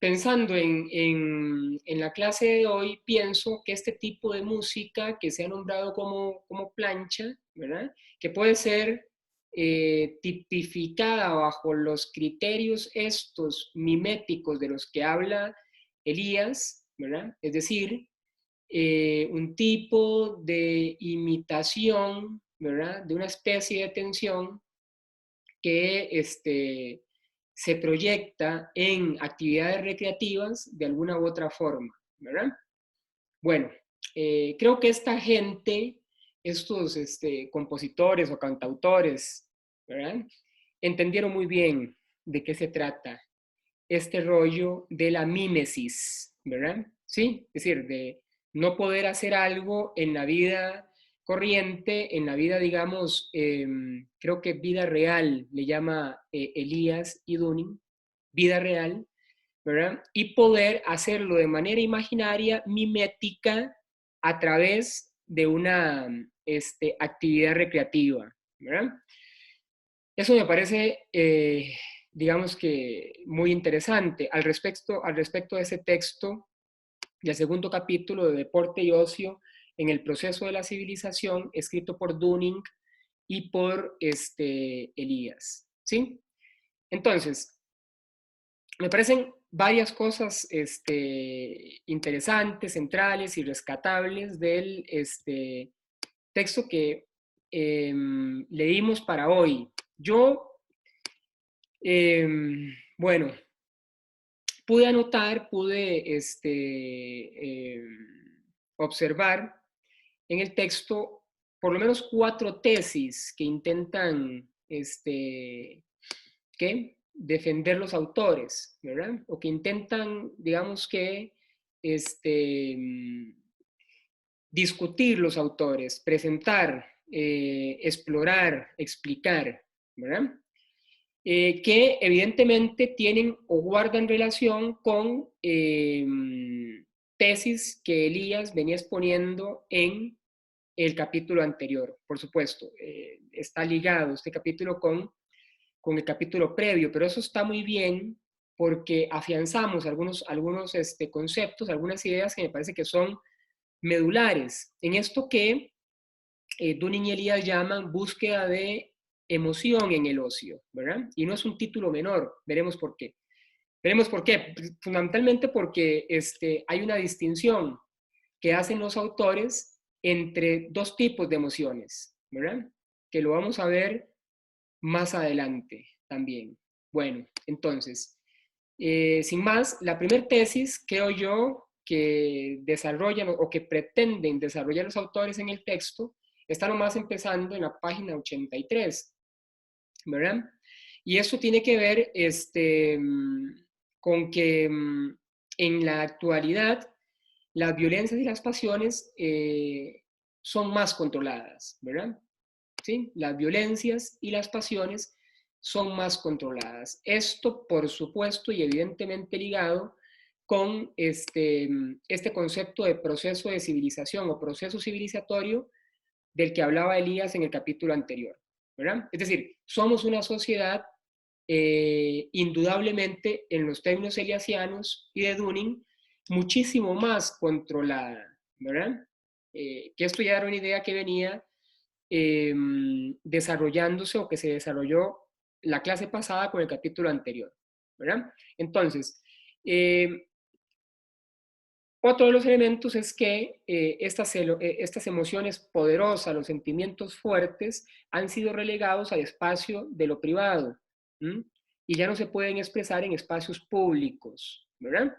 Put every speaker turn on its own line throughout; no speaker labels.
pensando en la clase de hoy, pienso que este tipo de música que se ha nombrado como plancha, ¿verdad? Que puede ser tipificada bajo los criterios estos miméticos de los que habla Elías, ¿verdad? Es decir, un tipo de imitación, ¿verdad? De una especie de tensión que se proyecta en actividades recreativas de alguna u otra forma, ¿verdad? Bueno, creo que esta gente, estos compositores o cantautores, ¿verdad? Entendieron muy bien de qué se trata este rollo de la mímesis, ¿verdad? Sí, es decir, de no poder hacer algo en la vida corriente, en la vida, digamos, creo que vida real, le llama Elías y Dunning, vida real, ¿verdad? Y poder hacerlo de manera imaginaria, mimética, a través de una actividad recreativa, ¿verdad? Eso me parece, digamos que, muy interesante. Al respecto de ese texto, del segundo capítulo de Deporte y Ocio en el proceso de la civilización, escrito por Dunning y por Elías. ¿Sí? Entonces, me parecen varias cosas interesantes, centrales y rescatables del texto que leímos para hoy. Yo, bueno, pude anotar, pude observar en el texto por lo menos 4 tesis que intentan ¿qué? Defender los autores, ¿verdad? O que intentan, digamos que, discutir los autores, presentar, explorar, explicar, ¿verdad? Que evidentemente tienen o guardan relación con tesis que Elías venía exponiendo en el capítulo anterior. Por supuesto, está ligado este capítulo con el capítulo previo, pero eso está muy bien porque afianzamos algunos conceptos, algunas ideas que me parece que son medulares en esto que Dunning y Elías llaman búsqueda de emoción en el ocio, ¿verdad? Y no es un título menor, veremos por qué. Veremos por qué, fundamentalmente porque hay una distinción que hacen los autores entre dos tipos de emociones, ¿verdad? Que lo vamos a ver más adelante también. Bueno, entonces, sin más, la primera tesis, creo yo, que desarrollan o que pretenden desarrollar los autores en el texto, está nomás empezando en la página 83, ¿verdad? Y eso tiene que ver con que en la actualidad las violencias y las pasiones son más controladas, ¿verdad? ¿Sí? Las violencias y las pasiones son más controladas. Esto, por supuesto, y evidentemente ligado con este concepto de proceso de civilización o proceso civilizatorio del que hablaba Elías en el capítulo anterior, ¿verdad? Es decir, somos una sociedad indudablemente en los términos eliasianos y de Dunning muchísimo más controlada, ¿verdad? Que esto ya era una idea que venía desarrollándose o que se desarrolló la clase pasada con el capítulo anterior, ¿verdad? Entonces, otro de los elementos es que estas emociones poderosas, los sentimientos fuertes, han sido relegados al espacio de lo privado, ¿m? Y ya no se pueden expresar en espacios públicos, ¿verdad?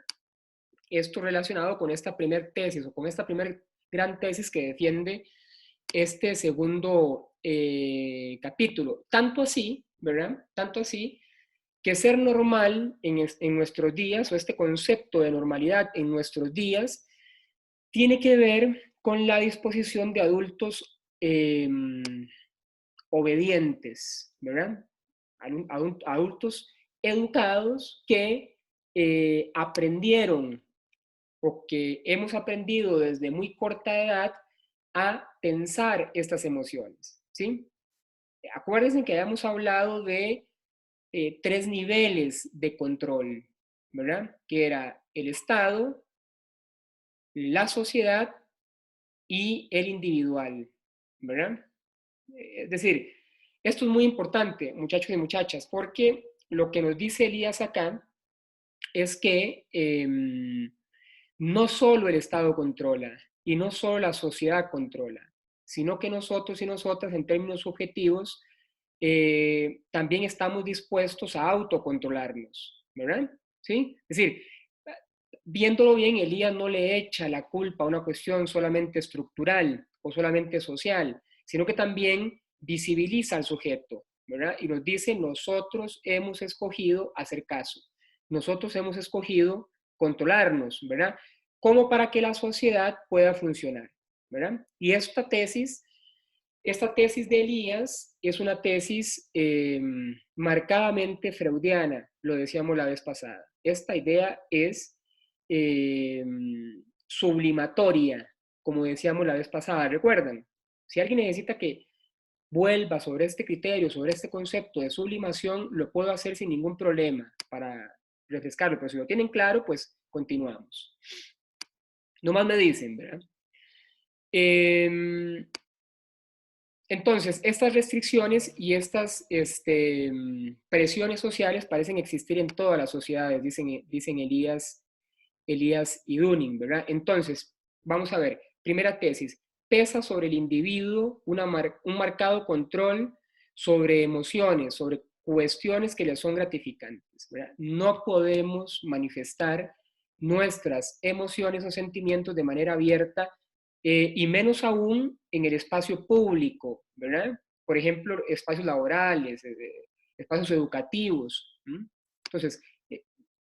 Esto relacionado con esta primer tesis o con esta primera gran tesis que defiende este segundo capítulo. Tanto así, ¿verdad? Tanto así que ser normal en nuestros días, o este concepto de normalidad en nuestros días, tiene que ver con la disposición de adultos obedientes, ¿verdad? Adultos educados que aprendieron o que hemos aprendido desde muy corta edad a tensar estas emociones, ¿sí? Acuérdense que habíamos hablado de 3 niveles de control, ¿verdad? Que era el Estado, la sociedad y el individual, ¿verdad? Es decir, esto es muy importante, muchachos y muchachas, porque lo que nos dice Elías acá es que no solo el Estado controla y no solo la sociedad controla, sino que nosotros y nosotras en términos subjetivos también estamos dispuestos a autocontrolarnos, ¿verdad? ¿Sí? Es decir, viéndolo bien, Elías no le echa la culpa a una cuestión solamente estructural o solamente social, sino que también visibiliza al sujeto, ¿verdad? Y nos dice, nosotros hemos escogido hacer caso, nosotros hemos escogido controlarnos, ¿verdad? Como para que la sociedad pueda funcionar, ¿verdad? Y esta tesis de Elías es una tesis marcadamente freudiana, lo decíamos la vez pasada. Esta idea es eh, sublimatoria, como decíamos la vez pasada, ¿recuerdan? Si alguien necesita que vuelva sobre este criterio, sobre este concepto de sublimación, lo puedo hacer sin ningún problema para refrescarlo, pero si lo tienen claro, pues continuamos. Nomás me dicen, ¿verdad? Entonces, estas restricciones y estas presiones sociales parecen existir en todas las sociedades, dicen Elías y Dunning, ¿verdad? Entonces, vamos a ver, primera tesis, pesa sobre el individuo un marcado control sobre emociones, sobre cuestiones que le son gratificantes, ¿verdad? No podemos manifestar nuestras emociones o sentimientos de manera abierta y menos aún en el espacio público, ¿verdad? Por ejemplo, espacios laborales, espacios educativos. Entonces,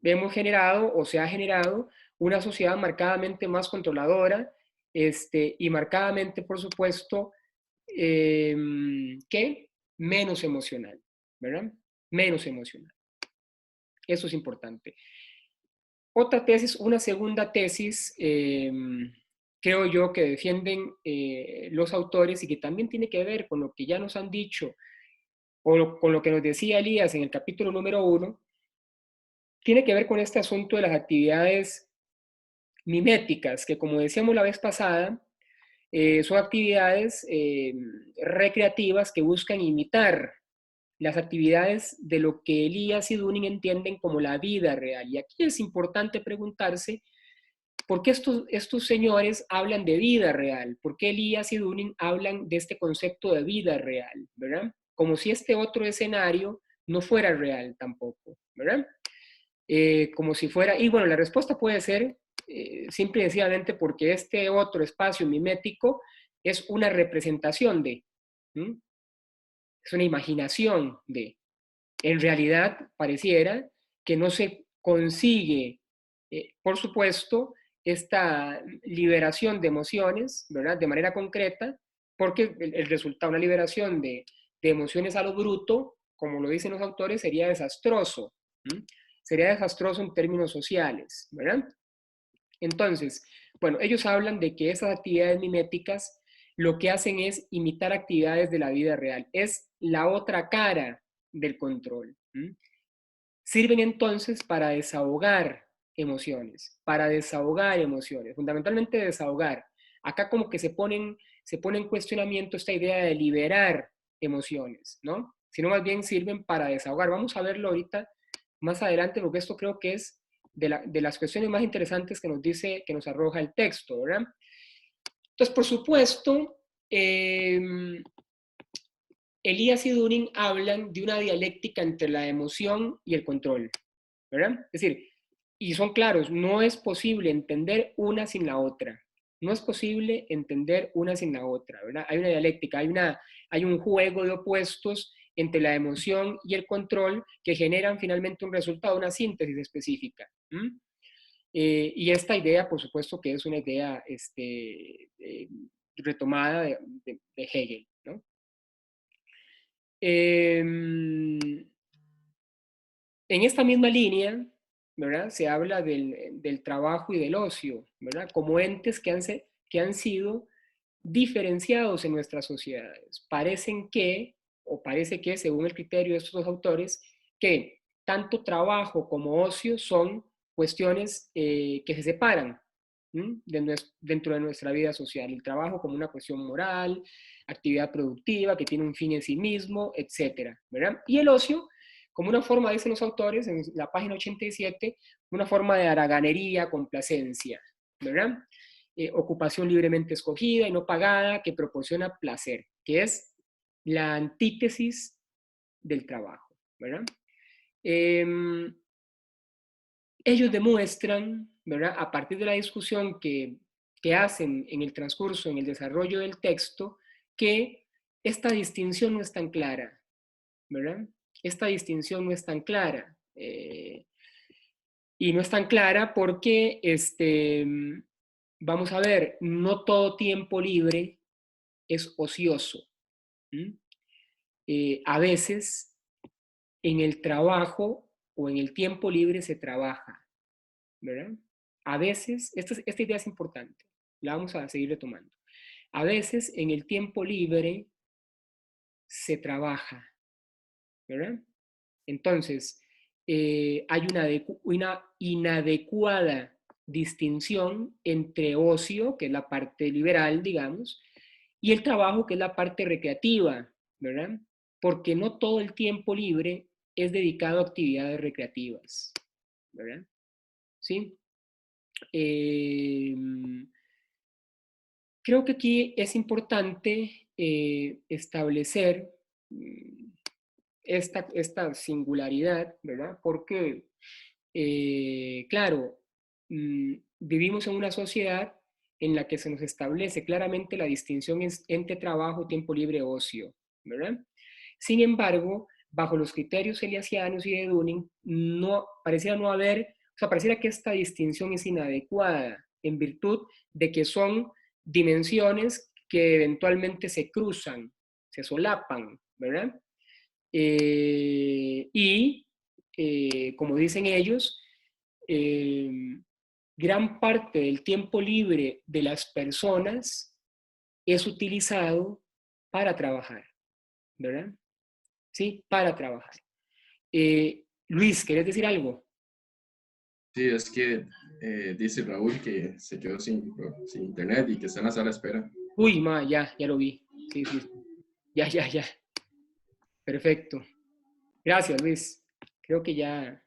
hemos generado o se ha generado una sociedad marcadamente más controladora y marcadamente, por supuesto, ¿qué? Menos emocional, ¿verdad? Menos emocional. Eso es importante. Otra tesis, una segunda tesis, creo yo que defienden los autores y que también tiene que ver con lo que ya nos han dicho o con lo que nos decía Elías en el capítulo número 1, tiene que ver con este asunto de las actividades miméticas, que como decíamos la vez pasada, son actividades recreativas que buscan imitar las actividades de lo que Elías y Dunning entienden como la vida real. Y aquí es importante preguntarse por qué estos señores hablan de vida real, por qué Elías y Dunning hablan de este concepto de vida real, ¿verdad? Como si este otro escenario no fuera real tampoco, ¿verdad? Como si fuera, y bueno, la respuesta puede ser simple y sencillamente porque este otro espacio mimético es una representación de, ¿m? Es una imaginación de. En realidad pareciera que no se consigue, por supuesto, esta liberación de emociones, ¿verdad? De manera concreta, porque el resultado, una liberación de emociones a lo bruto, como lo dicen los autores, sería desastroso. ¿m? Sería desastroso en términos sociales, ¿verdad? Entonces, bueno, ellos hablan de que esas actividades miméticas lo que hacen es imitar actividades de la vida real. Es la otra cara del control. Sirven entonces para desahogar emociones, fundamentalmente desahogar. Acá como que se pone en cuestionamiento esta idea de liberar emociones, ¿no? Sino más bien sirven para desahogar. Vamos a verlo ahorita más adelante, porque esto creo que es de las cuestiones más interesantes que nos dice, que nos arroja el texto, ¿verdad? Entonces, por supuesto, Elías y Dunning hablan de una dialéctica entre la emoción y el control, ¿verdad? Es decir, y son claros, no es posible entender una sin la otra. No es posible entender una sin la otra, ¿verdad? Hay una dialéctica, hay un juego de opuestos entre la emoción y el control que generan finalmente un resultado, una síntesis específica. Y esta idea, por supuesto, que es una idea retomada de Hegel, ¿no? En esta misma línea, ¿verdad? Se habla del trabajo y del ocio, ¿verdad? Como entes que han sido diferenciados en nuestras sociedades. Parece que, según el criterio de estos dos autores, que tanto trabajo como ocio son cuestiones que se separan dentro de nuestra vida social. El trabajo como una cuestión moral, actividad productiva que tiene un fin en sí mismo, etcétera, ¿verdad? Y el ocio como una forma, dicen los autores en la página 87, una forma de haraganería, complacencia, ¿verdad? Ocupación libremente escogida y no pagada que proporciona placer, que es la antítesis del trabajo, ¿verdad? Ellos demuestran, ¿verdad? A partir de la discusión que hacen en el transcurso, en el desarrollo del texto, que esta distinción no es tan clara, ¿verdad? Esta distinción no es tan clara. Y no es tan clara porque, vamos a ver, no todo tiempo libre es ocioso. A veces en el trabajo o en el tiempo libre se trabaja, ¿verdad? A veces, esta idea es importante, la vamos a seguir retomando. A veces en el tiempo libre se trabaja, ¿verdad? Entonces, hay una inadecuada distinción entre ocio, que es la parte liberal, digamos, y el trabajo, que es la parte recreativa, ¿verdad? Porque no todo el tiempo libre es dedicado a actividades recreativas, ¿verdad? ¿Sí? Creo que aquí es importante establecer esta singularidad, ¿verdad? Porque, claro, vivimos en una sociedad en la que se nos establece claramente la distinción entre trabajo, tiempo libre, ocio, ¿verdad? Sin embargo, bajo los criterios eliasianos y de Dunning, pareciera no haber, o sea, pareciera que esta distinción es inadecuada en virtud de que son dimensiones que eventualmente se cruzan, se solapan, ¿verdad? Y, como dicen ellos, gran parte del tiempo libre de las personas es utilizado para trabajar, ¿verdad? Sí, para trabajar. Luis, ¿querés decir algo?
Sí, es que dice Raúl que se quedó sin internet y que está en la sala de espera.
Uy, ya lo vi. Sí, sí, sí. Ya. Perfecto. Gracias, Luis. Creo que ya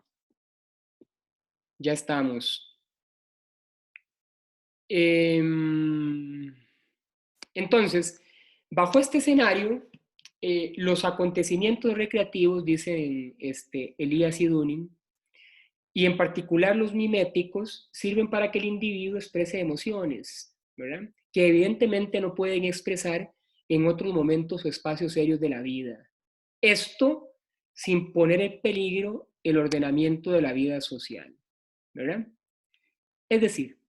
estamos. Entonces, bajo este escenario, los acontecimientos recreativos, dicen Elías y Dunning, y en particular los miméticos, sirven para que el individuo exprese emociones, ¿verdad? Que evidentemente no pueden expresar en otros momentos o espacios serios de la vida. Esto sin poner en peligro el ordenamiento de la vida social, ¿verdad? Es decir,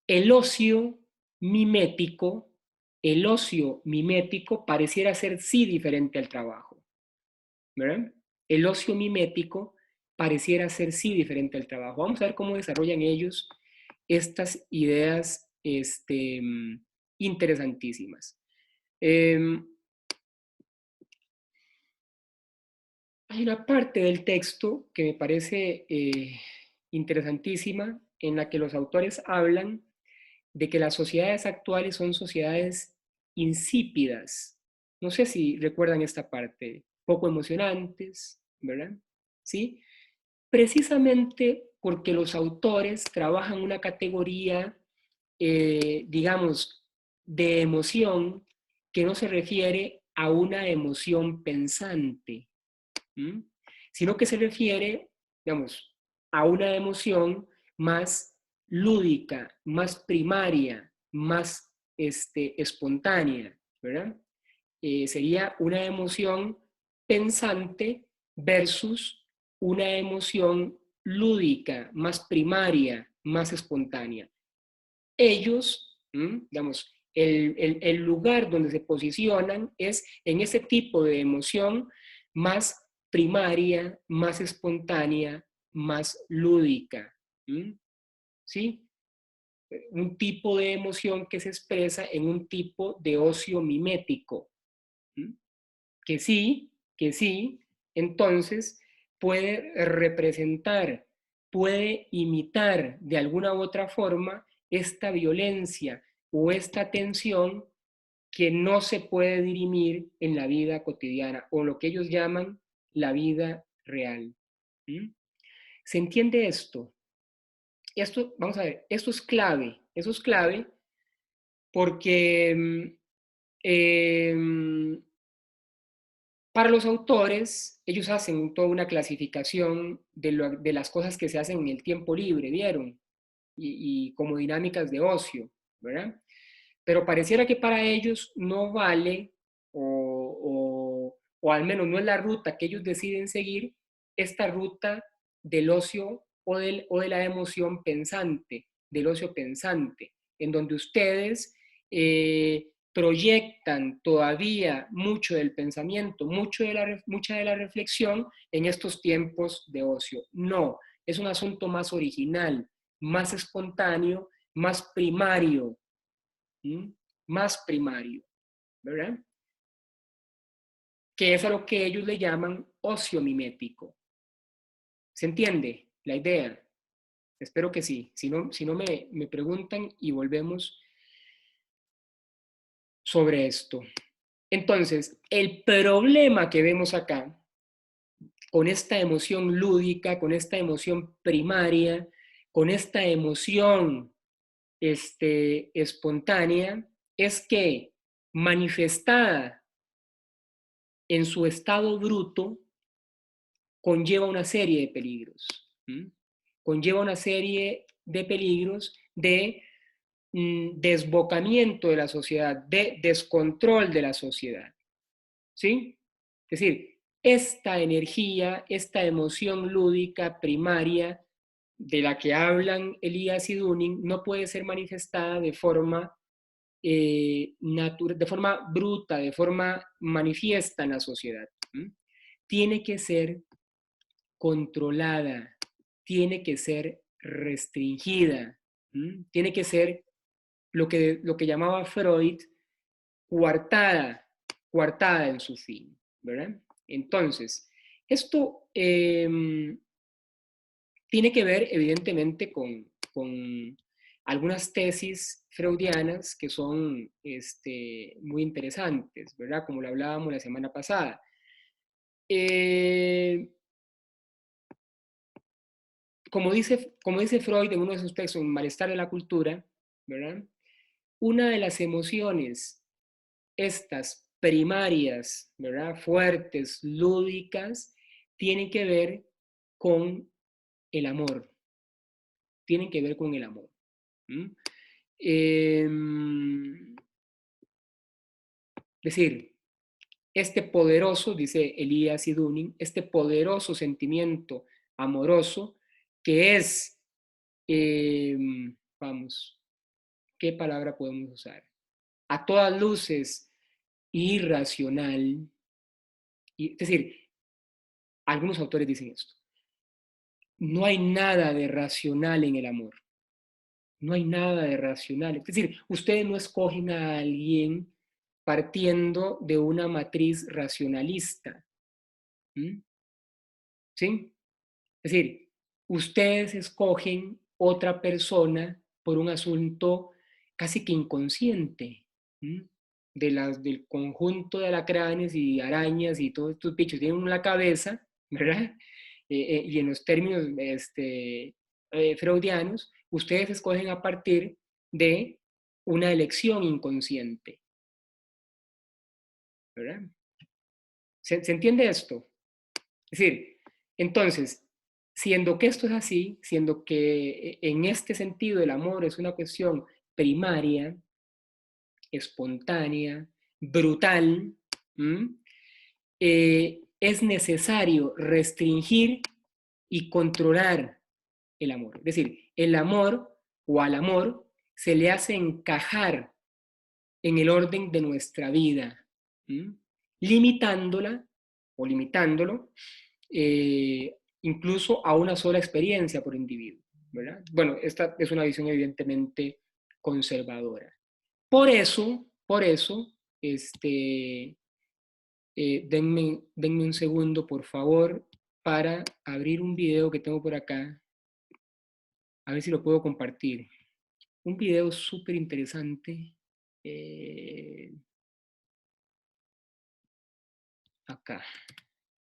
el ocio mimético, el ocio mimético pareciera ser sí diferente al trabajo, ¿verdad? El ocio mimético pareciera ser sí diferente al trabajo. Vamos a ver cómo desarrollan ellos estas ideas interesantísimas. Hay una parte del texto que me parece interesantísima en la que los autores hablan de que las sociedades actuales son sociedades insípidas. No sé si recuerdan esta parte, poco emocionantes, ¿verdad? ¿Sí? Precisamente porque los autores trabajan una categoría, digamos, de emoción que no se refiere a una emoción pensante, sino que se refiere, digamos, a una emoción más lúdica, más primaria, más espontánea, ¿verdad? Sería una emoción pensante versus una emoción lúdica, más primaria, más espontánea. Ellos, digamos, el lugar donde se posicionan es en ese tipo de emoción más primaria, más espontánea, más lúdica. ¿Sí? Un tipo de emoción que se expresa en un tipo de ocio mimético. Que sí, entonces puede representar puede imitar de alguna u otra forma esta violencia o esta tensión que no se puede dirimir en la vida cotidiana o lo que ellos llaman la vida real. ¿Mm? ¿Se entiende esto? Esto, vamos a ver, esto es clave. Eso es clave porque para los autores, ellos hacen toda una clasificación de las cosas que se hacen en el tiempo libre, ¿vieron? Y como dinámicas de ocio, ¿verdad? Pero pareciera que para ellos no vale, o al menos no es la ruta que ellos deciden seguir, esta ruta del ocio o de la emoción pensante, del ocio pensante, en donde ustedes proyectan todavía mucho del pensamiento, mucha de la reflexión en estos tiempos de ocio. No, es un asunto más original, más espontáneo, más primario, ¿sí? Más primario, ¿verdad? Que es a lo que ellos le llaman ocio mimético. ¿Se entiende la idea? Espero que sí. Si no me preguntan y volvemos sobre esto. Entonces, el problema que vemos acá, con esta emoción lúdica, con esta emoción primaria, con esta emoción espontánea, es que manifestada en su estado bruto, conlleva una serie de peligros. ¿Mm? Conlleva una serie de peligros de desbocamiento de la sociedad, de descontrol de la sociedad. ¿Sí? Es decir, esta energía, esta emoción lúdica primaria de la que hablan Elías y Dunning no puede ser manifestada de forma de forma bruta, de forma manifiesta en la sociedad. ¿Mm? Tiene que ser controlada, tiene que ser restringida, tiene que ser lo que llamaba Freud coartada, coartada en su fin, ¿verdad? Entonces, esto tiene que ver evidentemente con algunas tesis freudianas que son muy interesantes, ¿verdad? Como lo hablábamos la semana pasada. Como dice Freud en uno de sus textos, en Malestar de la Cultura, ¿verdad? Una de las emociones, estas primarias, ¿verdad? Fuertes, lúdicas, tienen que ver con el amor. Tienen que ver con el amor. Es decir, este poderoso, dice Elías y Dunning, este poderoso sentimiento amoroso que es, vamos, ¿qué palabra podemos usar? A todas luces irracional. Es decir, algunos autores dicen esto. No hay nada de racional en el amor. No hay nada de racional. Es decir, ustedes no escogen a alguien partiendo de una matriz racionalista. ¿Sí? Es decir, ustedes escogen otra persona por un asunto casi que inconsciente. Del conjunto de alacranes y arañas y todos estos bichos tienen una cabeza, ¿verdad? Y en los términos freudianos, ustedes escogen a partir de una elección inconsciente, ¿verdad? ¿Se entiende esto? Es decir, entonces, siendo que esto es así, siendo que en este sentido el amor es una cuestión primaria, espontánea, brutal, es necesario restringir y controlar el amor. Es decir, el amor o al amor se le hace encajar en el orden de nuestra vida, limitándola o limitándolo incluso a una sola experiencia por individuo, ¿verdad? Bueno, esta es una visión evidentemente conservadora. Por eso, denme un segundo, por favor, para abrir un video que tengo por acá A ver si lo puedo compartir. Un video súper interesante. Acá.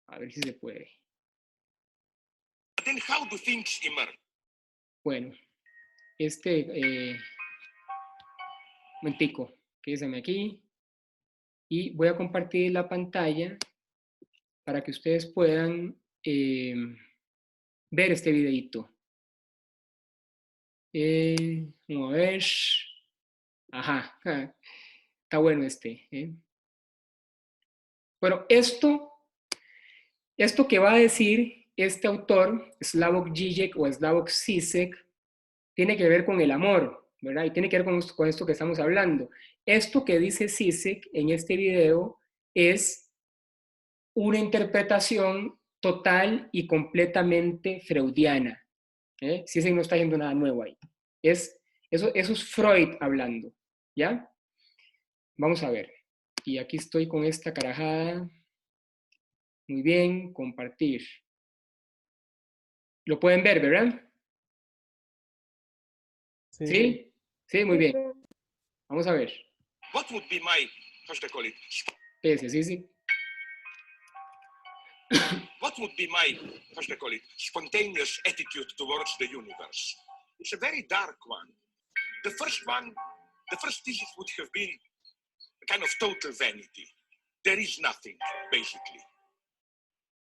A ver si se puede.
Then how do things emerge?
Bueno, momentico, quédese aquí. Y voy a compartir la pantalla para que ustedes puedan ver este videito. Vamos a ver. Ajá, está bueno este. Bueno, esto que va a decir este autor, Slavoj Žižek o Slavoj Žižek, tiene que ver con el amor, ¿verdad? Y tiene que ver con esto que estamos hablando. Esto que dice Žižek en este video es una interpretación total y completamente freudiana. Žižek no está haciendo nada nuevo ahí. Eso es Freud hablando, ¿ya? Vamos a ver. Y aquí estoy con esta carajada. Muy bien, compartir. Lo pueden ver, ¿verdad?
Sí.
¿Sí? Sí, muy bien. Vamos a ver.
What would be my, how should I call it?
Sí.
What would be my, how should I call it, spontaneous attitude towards the universe? It's a very dark one. The first thesis would have been a kind of total vanity. There is nothing, basically.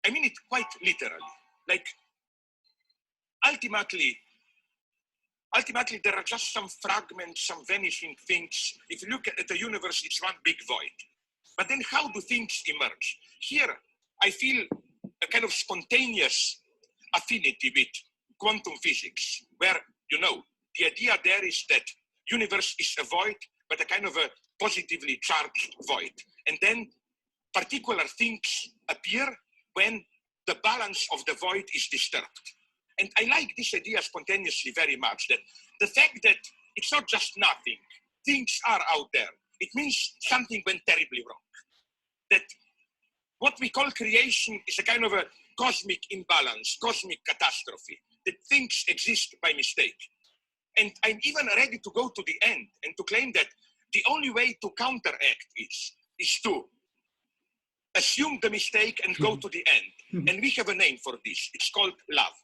I mean it quite literally. Like, ultimately, there are just some fragments, some vanishing things. If you look at the universe, it's one big void. But then how do things emerge? Here, I feel a kind of spontaneous affinity with quantum physics, where, the idea there is that universe is a void, but a kind of a positively charged void. And then particular things appear when the balance of the void is disturbed. And I like this idea spontaneously very much, that the fact that it's not just nothing, things are out there. It means something went terribly wrong. That what we call creation is a kind of a cosmic imbalance, cosmic catastrophe, that things exist by mistake. And I'm even ready to go to the end and to claim that the only way to counteract is to assume the mistake and go to the end. And we have a name for this. It's called love.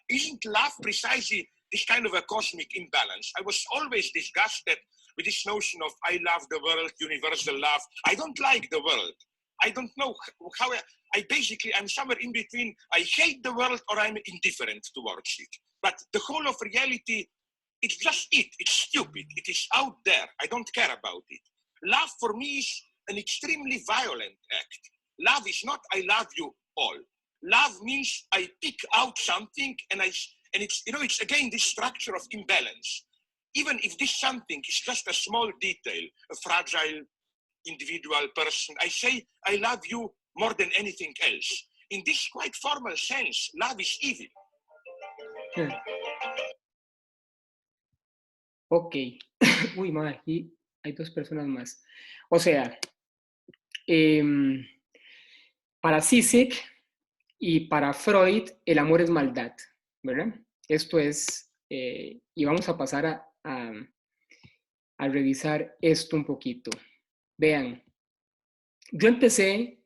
Isn't love precisely this kind of a cosmic imbalance? I was always disgusted with this notion of I love the world, universal love. I don't like the world. I don't know how I'm somewhere in between. I hate the world or I'm indifferent towards it. But the whole of reality, it's just it. It's stupid. It is out there. I don't care about it. Love for me is an extremely violent act. Love is not I love you all. Love means I pick out something and it's again this structure of imbalance. Even if this something is just a small detail, a fragile individual person, I say I love you more than anything else. In this quite formal sense, love is evil.
Ok. Uy, madre, aquí hay dos personas más. O sea, para Žižek y para Freud, el amor es maldad, ¿verdad? Esto es, y vamos a pasar a revisar esto un poquito. Vean, yo empecé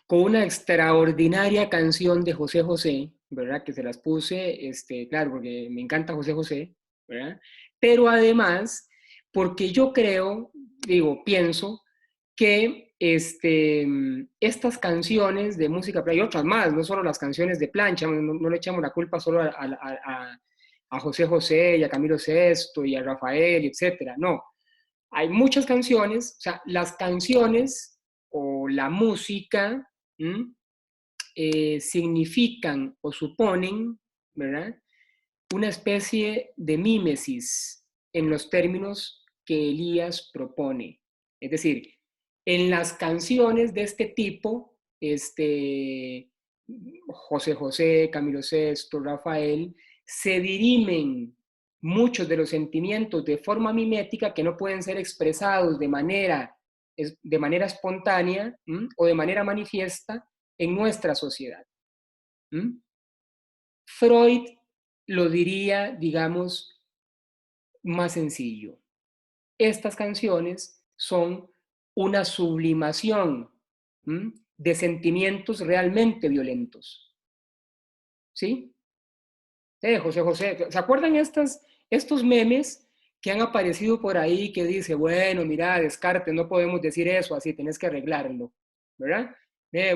con una extraordinaria canción de José José, ¿verdad? Que se las puse, claro, porque me encanta José José, ¿verdad? Pero además, porque yo pienso que estas canciones de música, pero hay otras más, no solo las canciones de plancha, no le echamos la culpa solo a José José y a Camilo Sesto y a Rafael, etcétera, no. Hay muchas canciones, o sea, las canciones o la música significan o suponen, ¿verdad?, una especie de mímesis en los términos que Elías propone. Es decir, en las canciones de este tipo, José José, Camilo Sesto, Rafael, se dirimen muchos de los sentimientos de forma mimética que no pueden ser expresados de manera espontánea o de manera manifiesta en nuestra sociedad. Freud lo diría, digamos, más sencillo. Estas canciones son una sublimación de sentimientos realmente violentos. ¿Sí? José, ¿se acuerdan estos memes que han aparecido por ahí que dice, bueno, mira, Descartes, no podemos decir eso así, tenés que arreglarlo, ¿verdad?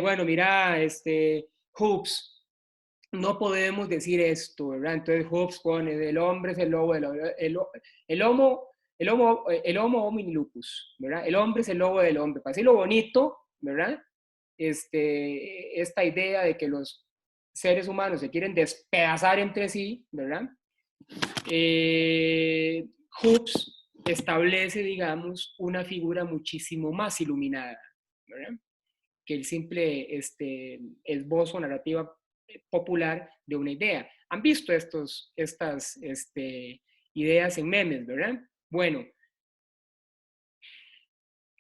Bueno, mira, Hobbes, no podemos decir esto, ¿verdad? Entonces Hobbes pone, el hombre es el lobo, el homo homini lupus, ¿verdad? El hombre es el lobo del hombre. Para decirlo bonito, ¿verdad? Esta idea de que los seres humanos se quieren despedazar entre sí, ¿verdad? Hobbes establece, digamos, una figura muchísimo más iluminada, ¿verdad? Que el simple esbozo narrativa popular de una idea. ¿Han visto estas ideas en memes, verdad? Bueno,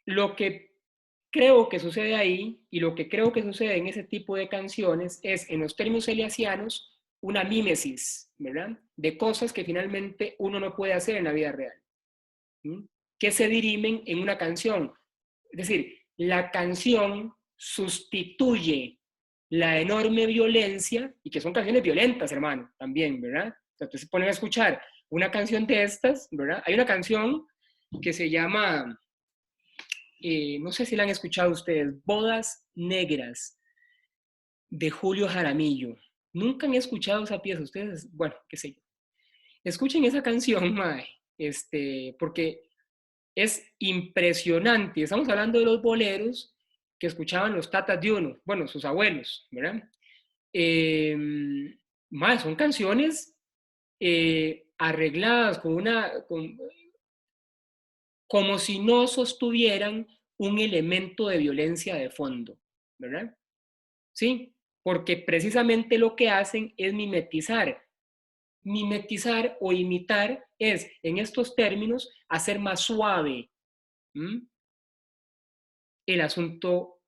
lo que creo que sucede ahí y lo que creo que sucede en ese tipo de canciones es, en los términos eliasianos, una mímesis, ¿verdad? De cosas que finalmente uno no puede hacer en la vida real, que se dirimen en una canción. Es decir, la canción sustituye la enorme violencia, y que son canciones violentas, hermano, también, ¿verdad? Entonces se ponen a escuchar una canción de estas, ¿verdad? Hay una canción que se llama, no sé si la han escuchado ustedes, Bodas Negras, de Julio Jaramillo. Nunca han escuchado esa pieza, ustedes, bueno, qué sé yo. Escuchen esa canción, mae, porque es impresionante. Estamos hablando de los boleros que escuchaban los tatas de uno, bueno, sus abuelos, ¿verdad? Mae, son canciones arregladas como si no sostuvieran un elemento de violencia de fondo, ¿verdad? Sí, porque precisamente lo que hacen es mimetizar. Mimetizar o imitar es, en estos términos, hacer más suave el asunto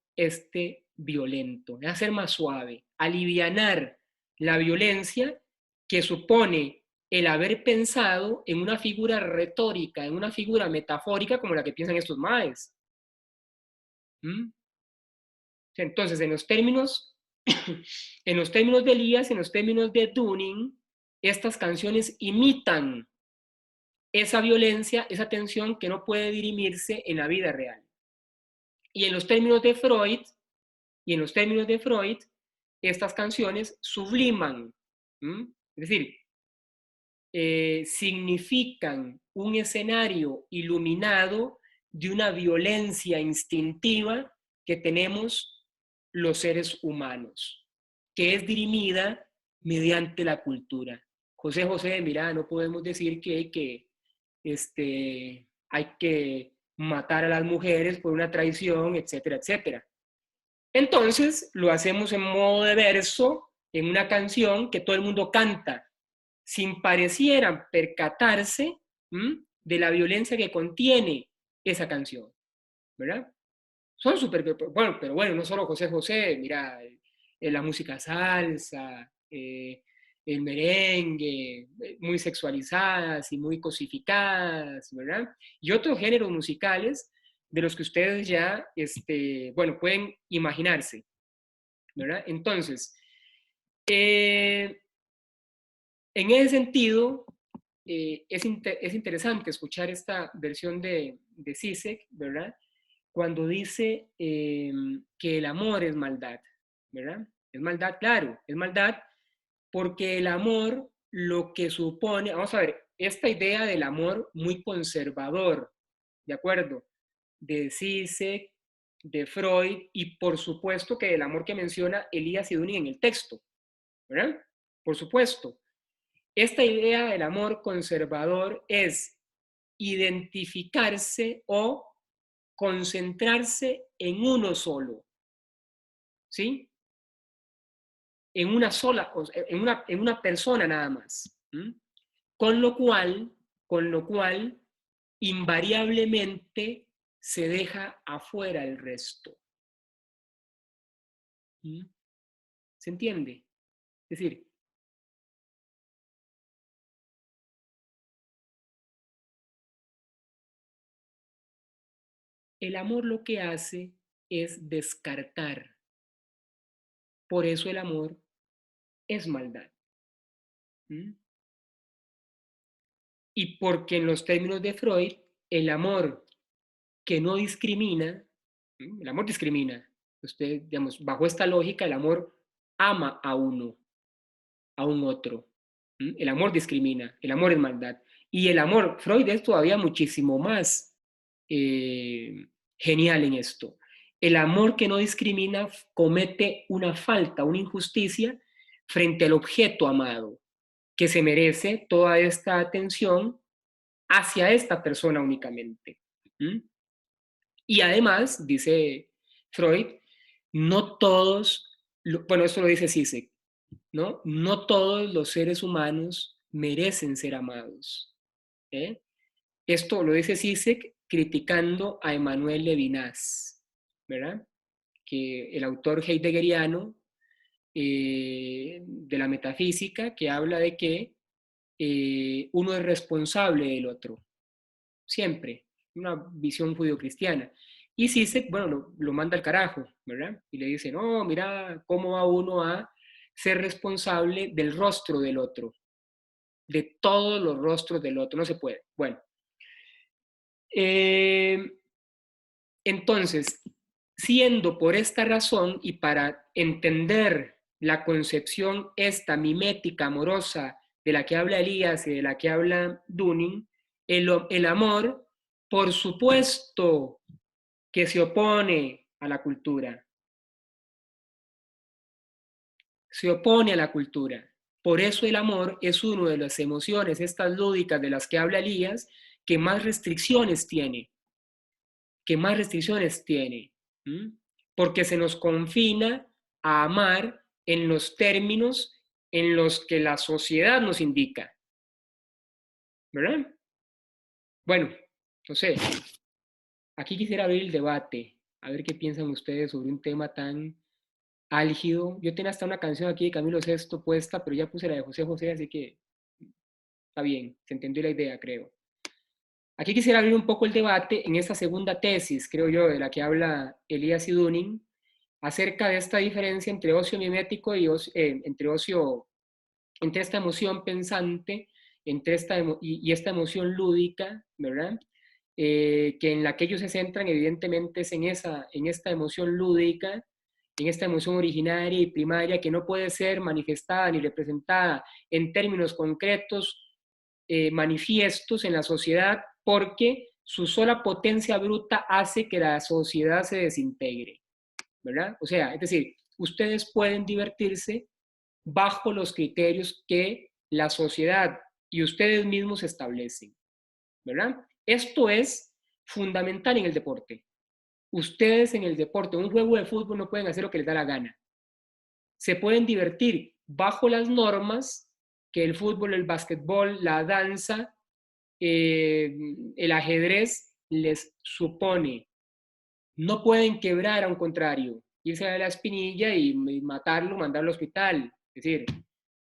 violento, es hacer más suave, alivianar la violencia que supone el haber pensado en una figura retórica, en una figura metafórica como la que piensan estos maes. Entonces, en los términos de Elías, en los términos de Dunning, estas canciones imitan esa violencia, esa tensión que no puede dirimirse en la vida real. Y en los términos de Freud, estas canciones subliman, es decir, significan un escenario iluminado de una violencia instintiva que tenemos los seres humanos, que es dirimida mediante la cultura. José, mira, no podemos decir que hay que matar a las mujeres por una traición, etcétera, etcétera. Entonces, lo hacemos en modo de verso, en una canción que todo el mundo canta, sin parecieran percatarse de la violencia que contiene esa canción, ¿verdad? Son súper, bueno, pero bueno, no solo José, mira, la música salsa, el merengue, muy sexualizadas y muy cosificadas, ¿verdad? Y otros géneros musicales de los que ustedes ya, bueno, pueden imaginarse, ¿verdad? Entonces, en ese sentido, es interesante escuchar esta versión de Zizek, ¿verdad? Cuando dice que el amor es maldad, ¿verdad? Es maldad, claro, es maldad porque el amor lo que supone, vamos a ver, esta idea del amor muy conservador, ¿de acuerdo? De Zizek, de Freud y por supuesto que el amor que menciona Elías y Dunning en el texto, ¿verdad? Por supuesto. Esta idea del amor conservador es identificarse o concentrarse en uno solo, ¿sí? En una sola, en una persona nada más. Con lo cual, invariablemente se deja afuera el resto. ¿Se entiende? Es decir, el amor lo que hace es descartar. Por eso el amor es maldad. ¿Mm? Y porque en los términos de Freud, el amor que no discrimina, el amor discrimina. Usted, digamos, bajo esta lógica, el amor ama a uno, a un otro. El amor discrimina, el amor es maldad. Y el amor, Freud es todavía muchísimo más genial en esto. El amor que no discrimina comete una falta, una injusticia frente al objeto amado, que se merece toda esta atención hacia esta persona únicamente. Y además, dice Freud, no todos, bueno, esto lo dice Zizek, ¿no? No todos los seres humanos merecen ser amados. ¿Eh? Esto lo dice Zizek criticando a Emmanuel Levinas, ¿verdad? Que el autor heideggeriano de la metafísica, que habla de que uno es responsable del otro, siempre, una visión judio-cristiana. Y Zizek, bueno, lo manda al carajo, ¿verdad? Y le dice, no, mira, ¿cómo va uno a ser responsable del rostro del otro? De todos los rostros del otro, no se puede. Bueno, entonces, siendo por esta razón y para entender la concepción esta mimética, amorosa, de la que habla Elías y de la que habla Dunning, el amor, por supuesto que se opone a la cultura. Se opone a la cultura. Por eso el amor es una de las emociones, estas lúdicas de las que habla Elías, que más restricciones tiene. Que más restricciones tiene. Porque se nos confina a amar en los términos en los que la sociedad nos indica. ¿Verdad? Bueno, no sé. Aquí quisiera abrir el debate, a ver qué piensan ustedes sobre un tema tan álgido. Yo tenía hasta una canción aquí de Camilo Sesto puesta, pero ya puse la de José José, así que está bien, se entendió la idea, creo. Aquí quisiera abrir un poco el debate en esta segunda tesis, creo yo, de la que habla Elías y Dunning, acerca de esta diferencia entre ocio mimético y entre esta emoción pensante y esta emoción lúdica, ¿verdad? Que en la que ellos se centran evidentemente es en esta emoción lúdica, en esta emoción originaria y primaria que no puede ser manifestada ni representada en términos concretos, manifiestos en la sociedad, porque su sola potencia bruta hace que la sociedad se desintegre, ¿verdad? O sea, es decir, ustedes pueden divertirse bajo los criterios que la sociedad y ustedes mismos establecen, ¿verdad? Esto es fundamental en el deporte. Ustedes en el deporte, un juego de fútbol, no pueden hacer lo que les da la gana. Se pueden divertir bajo las normas que el fútbol, el básquetbol, la danza, el ajedrez les supone. No pueden quebrar a un contrario, irse a la espinilla y matarlo, mandarlo al hospital. Es decir,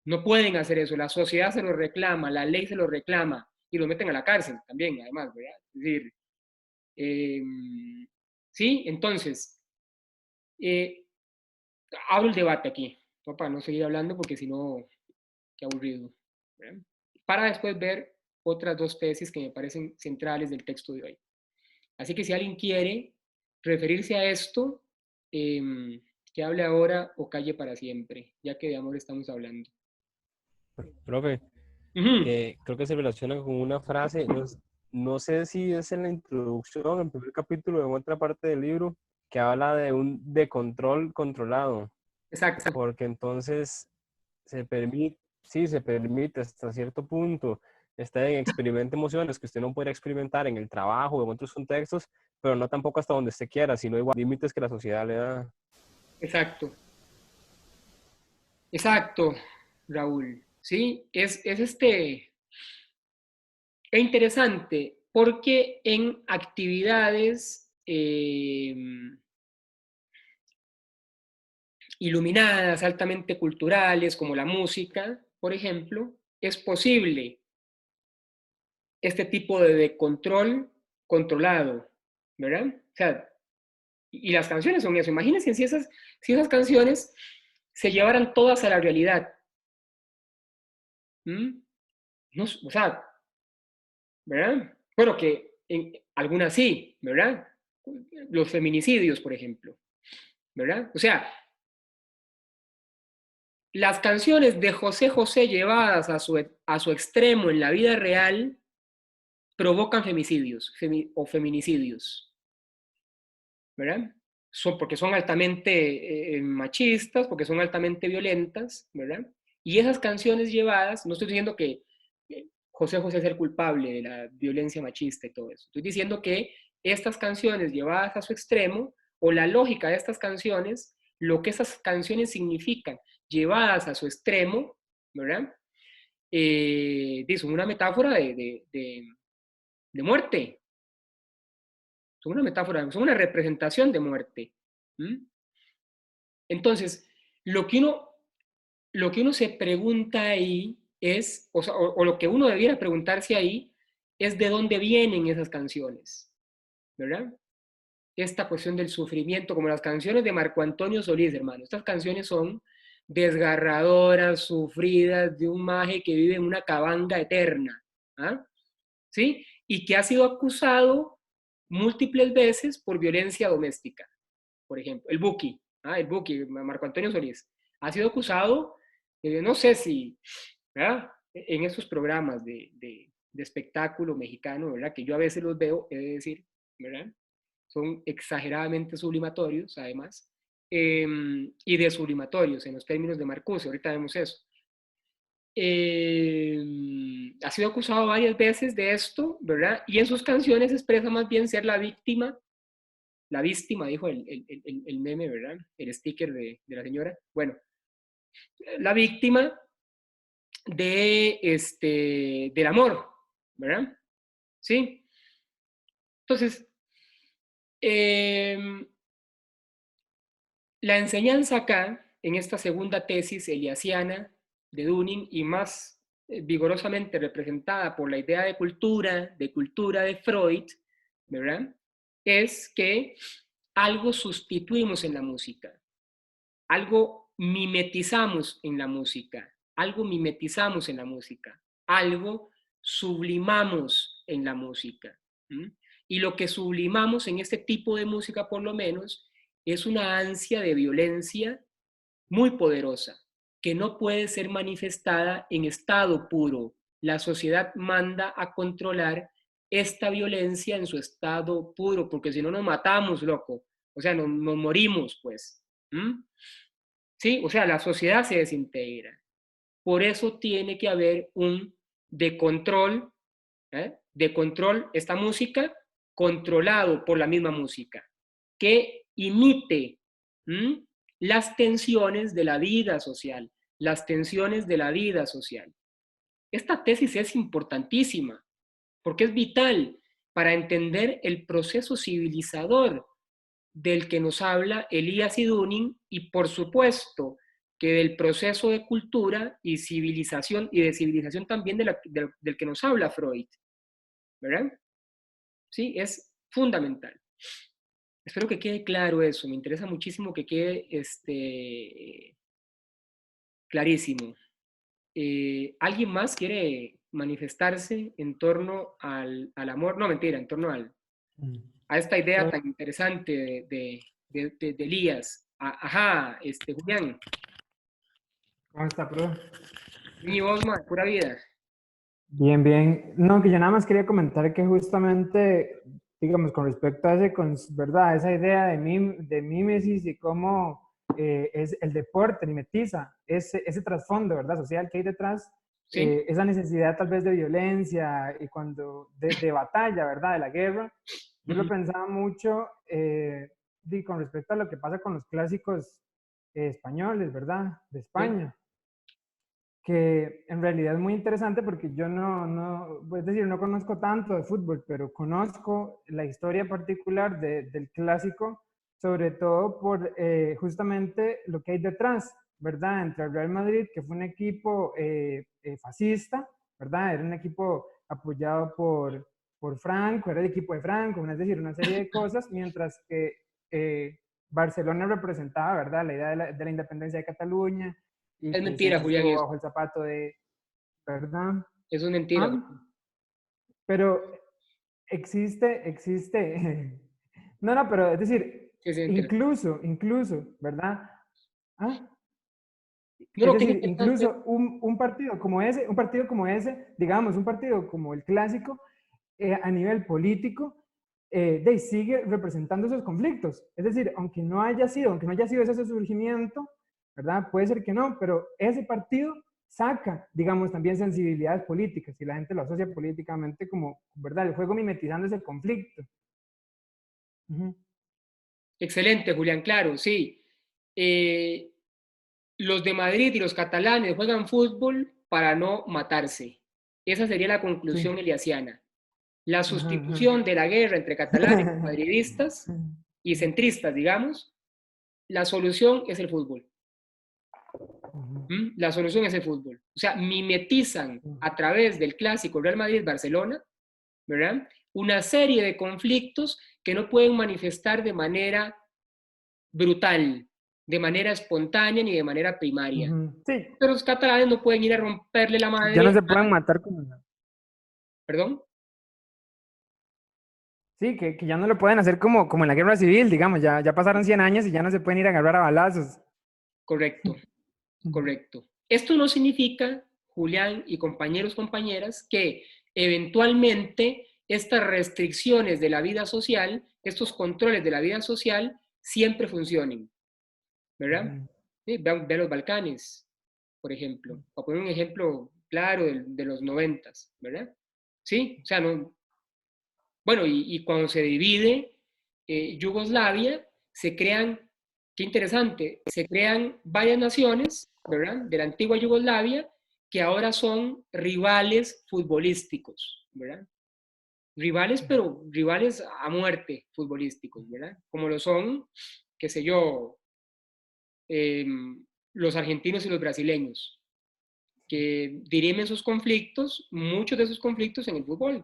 no pueden hacer eso. La sociedad se lo reclama, la ley se lo reclama y lo meten a la cárcel también, además, ¿verdad? Es decir, sí, entonces, abro el debate aquí, ¿no? Para no seguir hablando porque si no, qué aburrido, ¿verdad? Para después ver otras dos tesis que me parecen centrales del texto de hoy. Así que si alguien quiere referirse a esto, que hable ahora o calle para siempre, ya que de amor estamos hablando.
Profe, creo que se relaciona con una frase, no sé si es en la introducción, en el primer capítulo o en otra parte del libro, que habla de control controlado.
Exacto.
Porque entonces se permite hasta cierto punto estar en experimente emociones que usted no podría experimentar en el trabajo o en otros contextos, pero no tampoco hasta donde usted quiera, sino igual límites que la sociedad le da.
Exacto. Exacto, Raúl. Sí, es interesante porque en actividades iluminadas, altamente culturales, como la música, por ejemplo, es posible este tipo de control controlado, ¿verdad? O sea, y las canciones son eso. Imagínense si esas canciones se llevaran todas a la realidad. ¿Mm? No, o sea, ¿verdad? Bueno, que en algunas sí, ¿verdad? Los feminicidios, por ejemplo, ¿verdad? O sea, las canciones de José José llevadas a su extremo en la vida real provocan femicidios o feminicidios, ¿verdad? Porque son altamente machistas, porque son altamente violentas, ¿verdad? Y esas canciones llevadas, no estoy diciendo que José José es el culpable de la violencia machista y todo eso, estoy diciendo que estas canciones llevadas a su extremo, o la lógica de estas canciones, lo que esas canciones significan, llevadas a su extremo, ¿verdad? Son una metáfora de muerte, son una metáfora, son una representación de muerte. ¿Mm? Entonces, lo que uno se pregunta ahí es, o lo que uno debiera preguntarse ahí, es de dónde vienen esas canciones, ¿verdad? Esta cuestión del sufrimiento, como las canciones de Marco Antonio Solís, hermano. Estas canciones son desgarradoras, sufridas, de un maje que vive en una cabanga eterna, ¿ah? ¿Sí? Y que ha sido acusado múltiples veces por violencia doméstica, por ejemplo. El Buki, Marco Antonio Solís, ha sido acusado, no sé si, ¿verdad? En esos programas de espectáculo mexicano, ¿verdad? Que yo a veces los veo, he de decir, ¿verdad? Son exageradamente sublimatorios, además, y desublimatorios en los términos de Marcuse, ahorita vemos eso. Ha sido acusado varias veces de esto, ¿verdad? Y en sus canciones expresa más bien ser la víctima, dijo el meme, ¿verdad? El sticker de la señora. Bueno, la víctima del amor, ¿verdad? ¿Sí? Entonces, la enseñanza acá, en esta segunda tesis eliasiana de Dunning, y más vigorosamente representada por la idea de cultura de Freud, ¿verdad? Es que algo sustituimos en la música, algo mimetizamos en la música, algo mimetizamos en la música, algo sublimamos en la música. ¿Mm? Y lo que sublimamos en este tipo de música, por lo menos, es una ansia de violencia muy poderosa, que no puede ser manifestada en estado puro. La sociedad manda a controlar esta violencia en su estado puro, porque si no nos matamos, loco. O sea, nos morimos, pues. ¿Mm? ¿Sí? O sea, la sociedad se desintegra. Por eso tiene que haber un de control, de control, esta música, controlado por la misma música, que imite las tensiones de la vida social, las tensiones de la vida social. Esta tesis es importantísima, porque es vital para entender el proceso civilizador del que nos habla Elías y Dunning, y por supuesto que del proceso de cultura y civilización, y de civilización también del que nos habla Freud, ¿verdad? Sí, es fundamental. Espero que quede claro eso, me interesa muchísimo que quede clarísimo. ¿Alguien más quiere manifestarse en torno al amor? No, mentira, en torno a esta idea tan interesante de Elías. Ajá, Julián.
¿Cómo está, profe?
Y vos, man, pura vida.
Bien, bien. No, que yo nada más quería comentar que justamente, digamos, con respecto a ¿verdad? Esa idea de mímesis y cómo es el deporte mimetiza ese trasfondo, ¿verdad? Social que hay detrás,
¿Sí?
esa necesidad tal vez de violencia y de batalla, ¿verdad? De la guerra. Yo lo pensaba mucho con respecto a lo que pasa con los clásicos españoles, ¿verdad? De
¿Sí?
España. Que en realidad es muy interesante porque yo es decir, no conozco tanto de fútbol, pero conozco la historia particular del clásico, sobre todo por justamente lo que hay detrás, ¿verdad? Entre el Real Madrid, que fue un equipo fascista, ¿verdad? Era un equipo apoyado por Franco, era el equipo de Franco, es decir, una serie de cosas, mientras que Barcelona representaba, ¿verdad?, la idea de la independencia de Cataluña, y
Es
que
mentira,
siempre
Julián,
estuvo
eso.
bajo el zapato de, ¿verdad?
Eso es mentira.
Ah, pero existe, no, pero es decir,
Sí, sí, mentira.
incluso, ¿verdad? ¿Ah?
No,
Es
no, qué
decir,
interesante.
incluso un partido como ese, digamos, un partido como el Clásico, a nivel político, sigue representando esos conflictos. Es decir, aunque no haya sido ese surgimiento, ¿verdad? Puede ser que no, pero ese partido saca, digamos, también sensibilidades políticas y la gente lo asocia políticamente como, ¿verdad? El juego mimetizando ese conflicto. Uh-huh.
Excelente, Julián, claro, sí. Los de Madrid y los catalanes juegan fútbol para no matarse. Esa sería la conclusión
Sí.
eliasiana. La
Ajá,
sustitución de la guerra entre catalanes y madridistas y centristas, digamos, la solución es el fútbol. La solución es el fútbol. O sea, mimetizan a través del clásico Real Madrid-Barcelona, ¿verdad?, una serie de conflictos que no pueden manifestar de manera brutal, de manera espontánea ni de manera primaria.
Sí.
Pero los catalanes no pueden ir a romperle la
Ya no
madre.
se pueden matar como...
¿Perdón?
Sí, que ya no lo pueden hacer como en la guerra civil, digamos, ya pasaron 100 años y ya no se pueden ir a agarrar a balazos.
Correcto, correcto. Esto no significa, Julián y compañeras, que eventualmente estas restricciones de la vida social, estos controles de la vida social, siempre funcionen, ¿verdad? Sí, vean los Balcanes, por ejemplo, para poner un ejemplo claro de los 90, ¿verdad? Sí, o sea, no, bueno, y cuando se divide Yugoslavia, se crean, qué interesante, se crean varias naciones, ¿verdad?, de la antigua Yugoslavia, que ahora son rivales futbolísticos, ¿verdad? Rivales, pero rivales a muerte futbolísticos, ¿verdad? Como lo son, qué sé yo, eh, los argentinos y los brasileños, que dirimen sus conflictos, muchos de sus conflictos en el fútbol,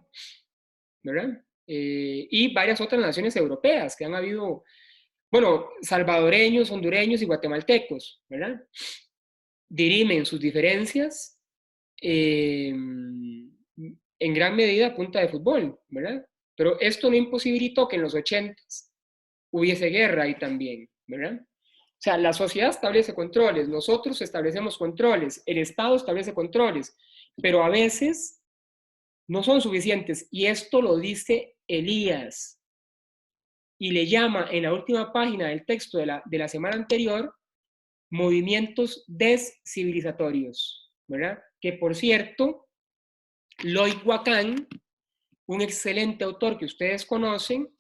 ¿verdad? Y varias otras naciones europeas que han habido, bueno, salvadoreños, hondureños y guatemaltecos, ¿verdad? Dirimen sus diferencias en gran medida a punta de fútbol, ¿verdad? Pero esto no imposibilitó que en los 80 hubiese guerra ahí también, ¿verdad? O sea, la sociedad establece controles, nosotros establecemos controles, el Estado establece controles, pero a veces no son suficientes. Y esto lo dice Elías. Y le llama en la última página del texto de la semana anterior movimientos descivilizatorios, ¿verdad? Que por cierto, Lloyd Wacan, un excelente autor que ustedes conocen,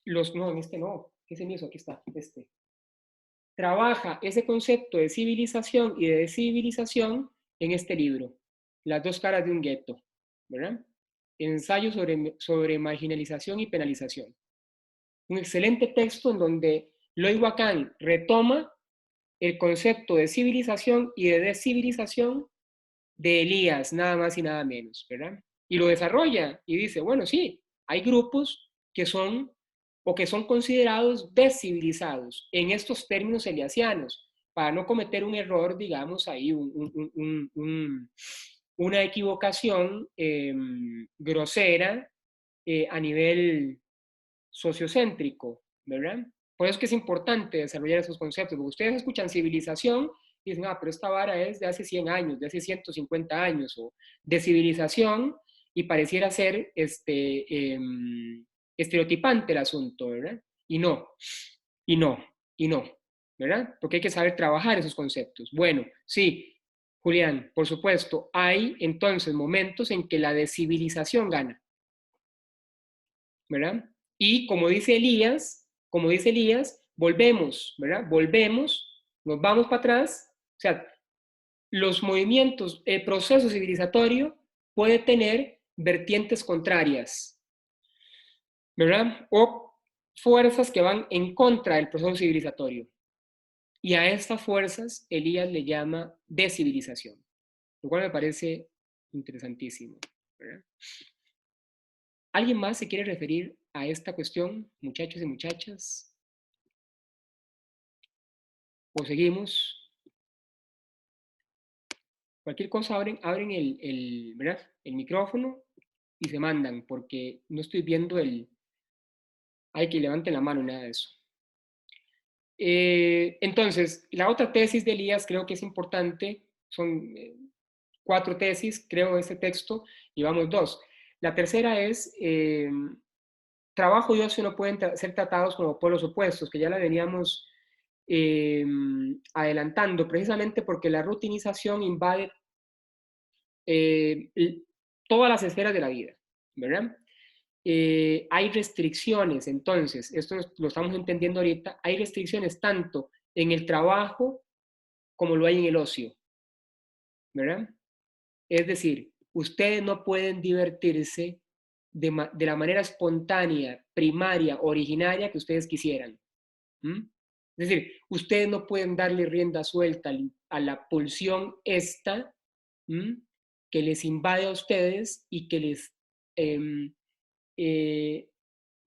no, en este no, ¿qué se me hizo? Aquí está, trabaja ese concepto de civilización y de descivilización en este libro, Las dos caras de un gueto, ¿verdad? Ensayo sobre marginalización y penalización. Un excelente texto en donde Lloyd Wacan retoma el concepto de civilización y de descivilización de Elías, nada más y nada menos, ¿verdad? Y lo desarrolla y dice, bueno, sí, hay grupos que son o que son considerados descivilizados en estos términos eliasianos, para no cometer un error, digamos, ahí, una equivocación grosera a nivel sociocéntrico, ¿verdad? Por eso es que es importante desarrollar esos conceptos, porque ustedes escuchan civilización y dicen, pero esta vara es de hace 100 años, de hace 150 años, o de civilización, y pareciera ser estereotipante el asunto, ¿verdad? Y no, y no, y no, ¿verdad? Porque hay que saber trabajar esos conceptos. Bueno, sí, Julián, por supuesto, hay entonces momentos en que la descivilización gana, ¿verdad? Y como dice Elías, volvemos, ¿verdad? Volvemos, nos vamos para atrás. O sea, los movimientos, el proceso civilizatorio puede tener vertientes contrarias, ¿verdad? O fuerzas que van en contra del proceso civilizatorio. Y a estas fuerzas Elías le llama descivilización, lo cual me parece interesantísimo, ¿verdad? ¿Alguien más se quiere referir a esta cuestión, muchachos y muchachas? ¿O seguimos? Cualquier cosa abren ¿verdad? El micrófono y se mandan, porque no estoy viendo hay que levanten la mano, nada de eso. Entonces, la otra tesis de Elías creo que es importante, son 4 tesis, creo, este texto, llevamos 2. La tercera es, trabajo y ocio no pueden ser tratados como polos opuestos, que ya la veníamos adelantando, precisamente porque la rutinización invade todas las esferas de la vida, ¿verdad? Hay restricciones, entonces, esto lo estamos entendiendo ahorita, hay restricciones tanto en el trabajo como lo hay en el ocio, ¿verdad? Es decir, ustedes no pueden divertirse de la manera espontánea, primaria, originaria que ustedes quisieran. Es decir, ustedes no pueden darle rienda suelta a la pulsión esta que les invade a ustedes y que les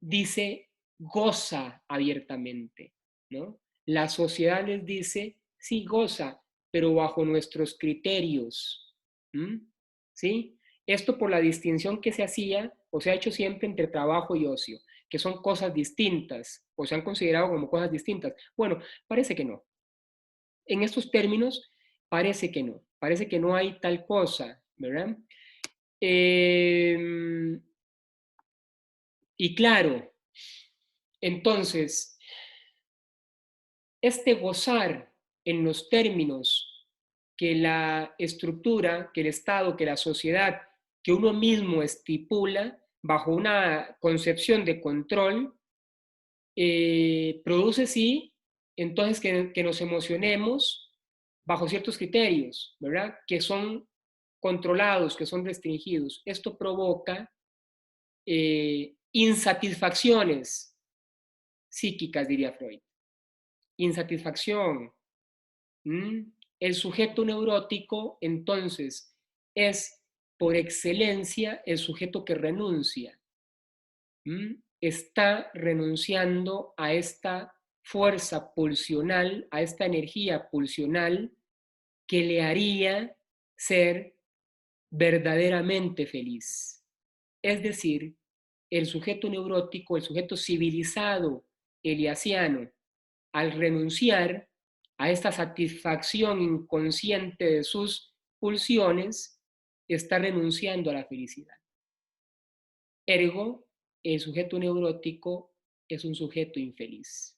dice goza abiertamente, ¿no? La sociedad les dice, sí, goza, pero bajo nuestros criterios, ¿sí? Esto por la distinción que se hacía o se ha hecho siempre entre trabajo y ocio, que son cosas distintas o se han considerado como cosas distintas. Bueno, parece que no. En estos términos, parece que no hay tal cosa, ¿verdad? Y claro, entonces, este gozar en los términos que la estructura, que el Estado, que la sociedad, que uno mismo estipula bajo una concepción de control, produce sí, entonces que nos emocionemos bajo ciertos criterios, ¿verdad? Que son controlados, que son restringidos. Esto provoca insatisfacciones psíquicas, diría Freud. Insatisfacción. El sujeto neurótico, entonces, es por excelencia el sujeto que renuncia. Está renunciando a esta fuerza pulsional, a esta energía pulsional que le haría ser verdaderamente feliz. Es decir, el sujeto neurótico, el sujeto civilizado eliasiano, al renunciar a esta satisfacción inconsciente de sus pulsiones, está renunciando a la felicidad. Ergo, el sujeto neurótico es un sujeto infeliz.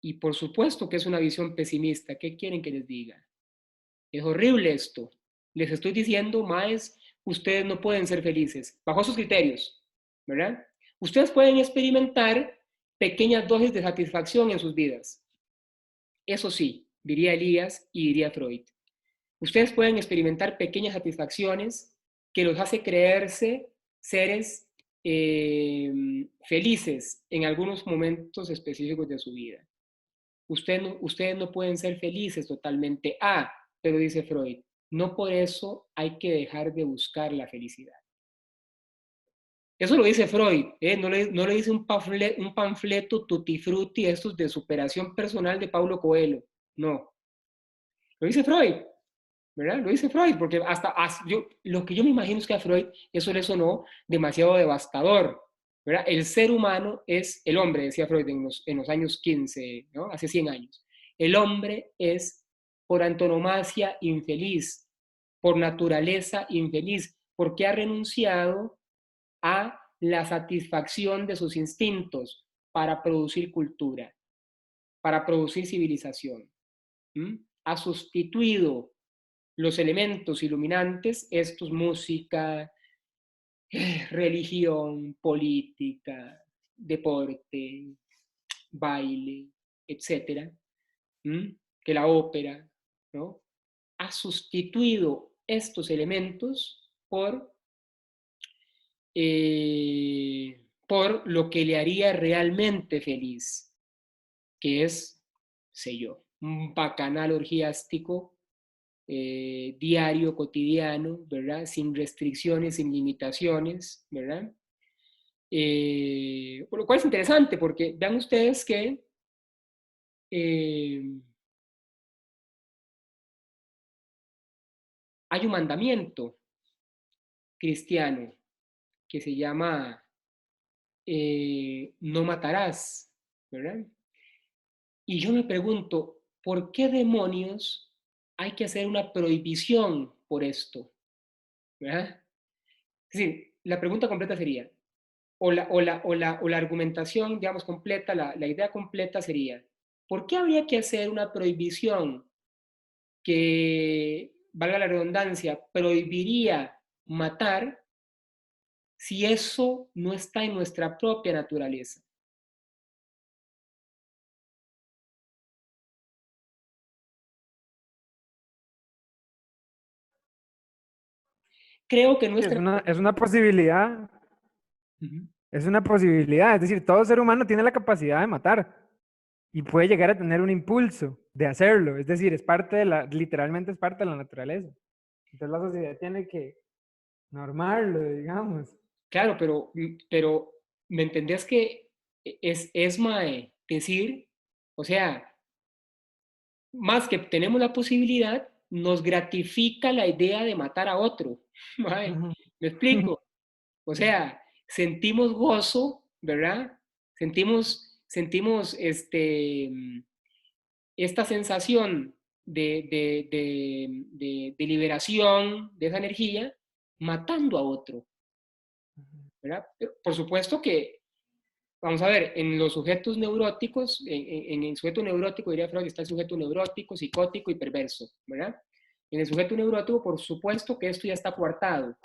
Y por supuesto que es una visión pesimista. ¿Qué quieren que les diga? Es horrible esto. Les estoy diciendo, maes, ustedes no pueden ser felices, bajo sus criterios, ¿verdad? Ustedes pueden experimentar pequeñas dosis de satisfacción en sus vidas. Eso sí, diría Elías y diría Freud. Ustedes pueden experimentar pequeñas satisfacciones que los hace creerse seres felices en algunos momentos específicos de su vida. Ustedes no pueden ser felices totalmente. Pero dice Freud, no por eso hay que dejar de buscar la felicidad. Eso lo dice Freud, no le dice un panfleto tutti frutti estos de superación personal de Paulo Coelho. No. Lo dice Freud, ¿verdad? Lo dice Freud, porque lo que yo me imagino es que a Freud eso le sonó demasiado devastador, ¿verdad? El ser humano es el hombre, decía Freud en los años 15, ¿no? Hace 100 años. El hombre es por antonomasia infeliz, por naturaleza infeliz, porque ha renunciado a la satisfacción de sus instintos para producir cultura, para producir civilización. Ha sustituido los elementos iluminantes, estos música, religión, política, deporte, baile, etcétera, que la ópera, ¿no? Ha sustituido estos elementos por lo que le haría realmente feliz, que es, sé yo, un bacanal orgiástico diario, cotidiano, ¿verdad? Sin restricciones, sin limitaciones, ¿verdad? Por lo cual es interesante porque vean ustedes que hay un mandamiento cristiano que se llama no matarás, ¿verdad? Y yo me pregunto, ¿por qué demonios hay que hacer una prohibición por esto? ¿Verdad? Es decir, la pregunta completa sería, o la argumentación, digamos, completa, la idea completa sería, ¿por qué habría que hacer una prohibición que, valga la redundancia, prohibiría matar si eso no está en nuestra propia naturaleza? Creo que
Es
nuestra...
es una posibilidad,
Ujú.
es una posibilidad. Es decir, todo ser humano tiene la capacidad de matar y puede llegar a tener un impulso de hacerlo. Es decir, es parte de literalmente es parte de la naturaleza. Entonces la sociedad tiene que normarlo, digamos.
Claro, pero ¿me entendés que es mae, decir, o sea, más que tenemos la posibilidad, nos gratifica la idea de matar a otro? Mae,
Ujú.
¿me explico? O sea, sentimos gozo, ¿verdad? Sentimos esta sensación de liberación de esa energía matando a otro, ¿verdad? Pero, por supuesto que, vamos a ver, en los sujetos neuróticos, en el sujeto neurótico, diría Freud, está el sujeto neurótico, psicótico y perverso, ¿verdad? En el sujeto neurótico, por supuesto que esto ya está coartado.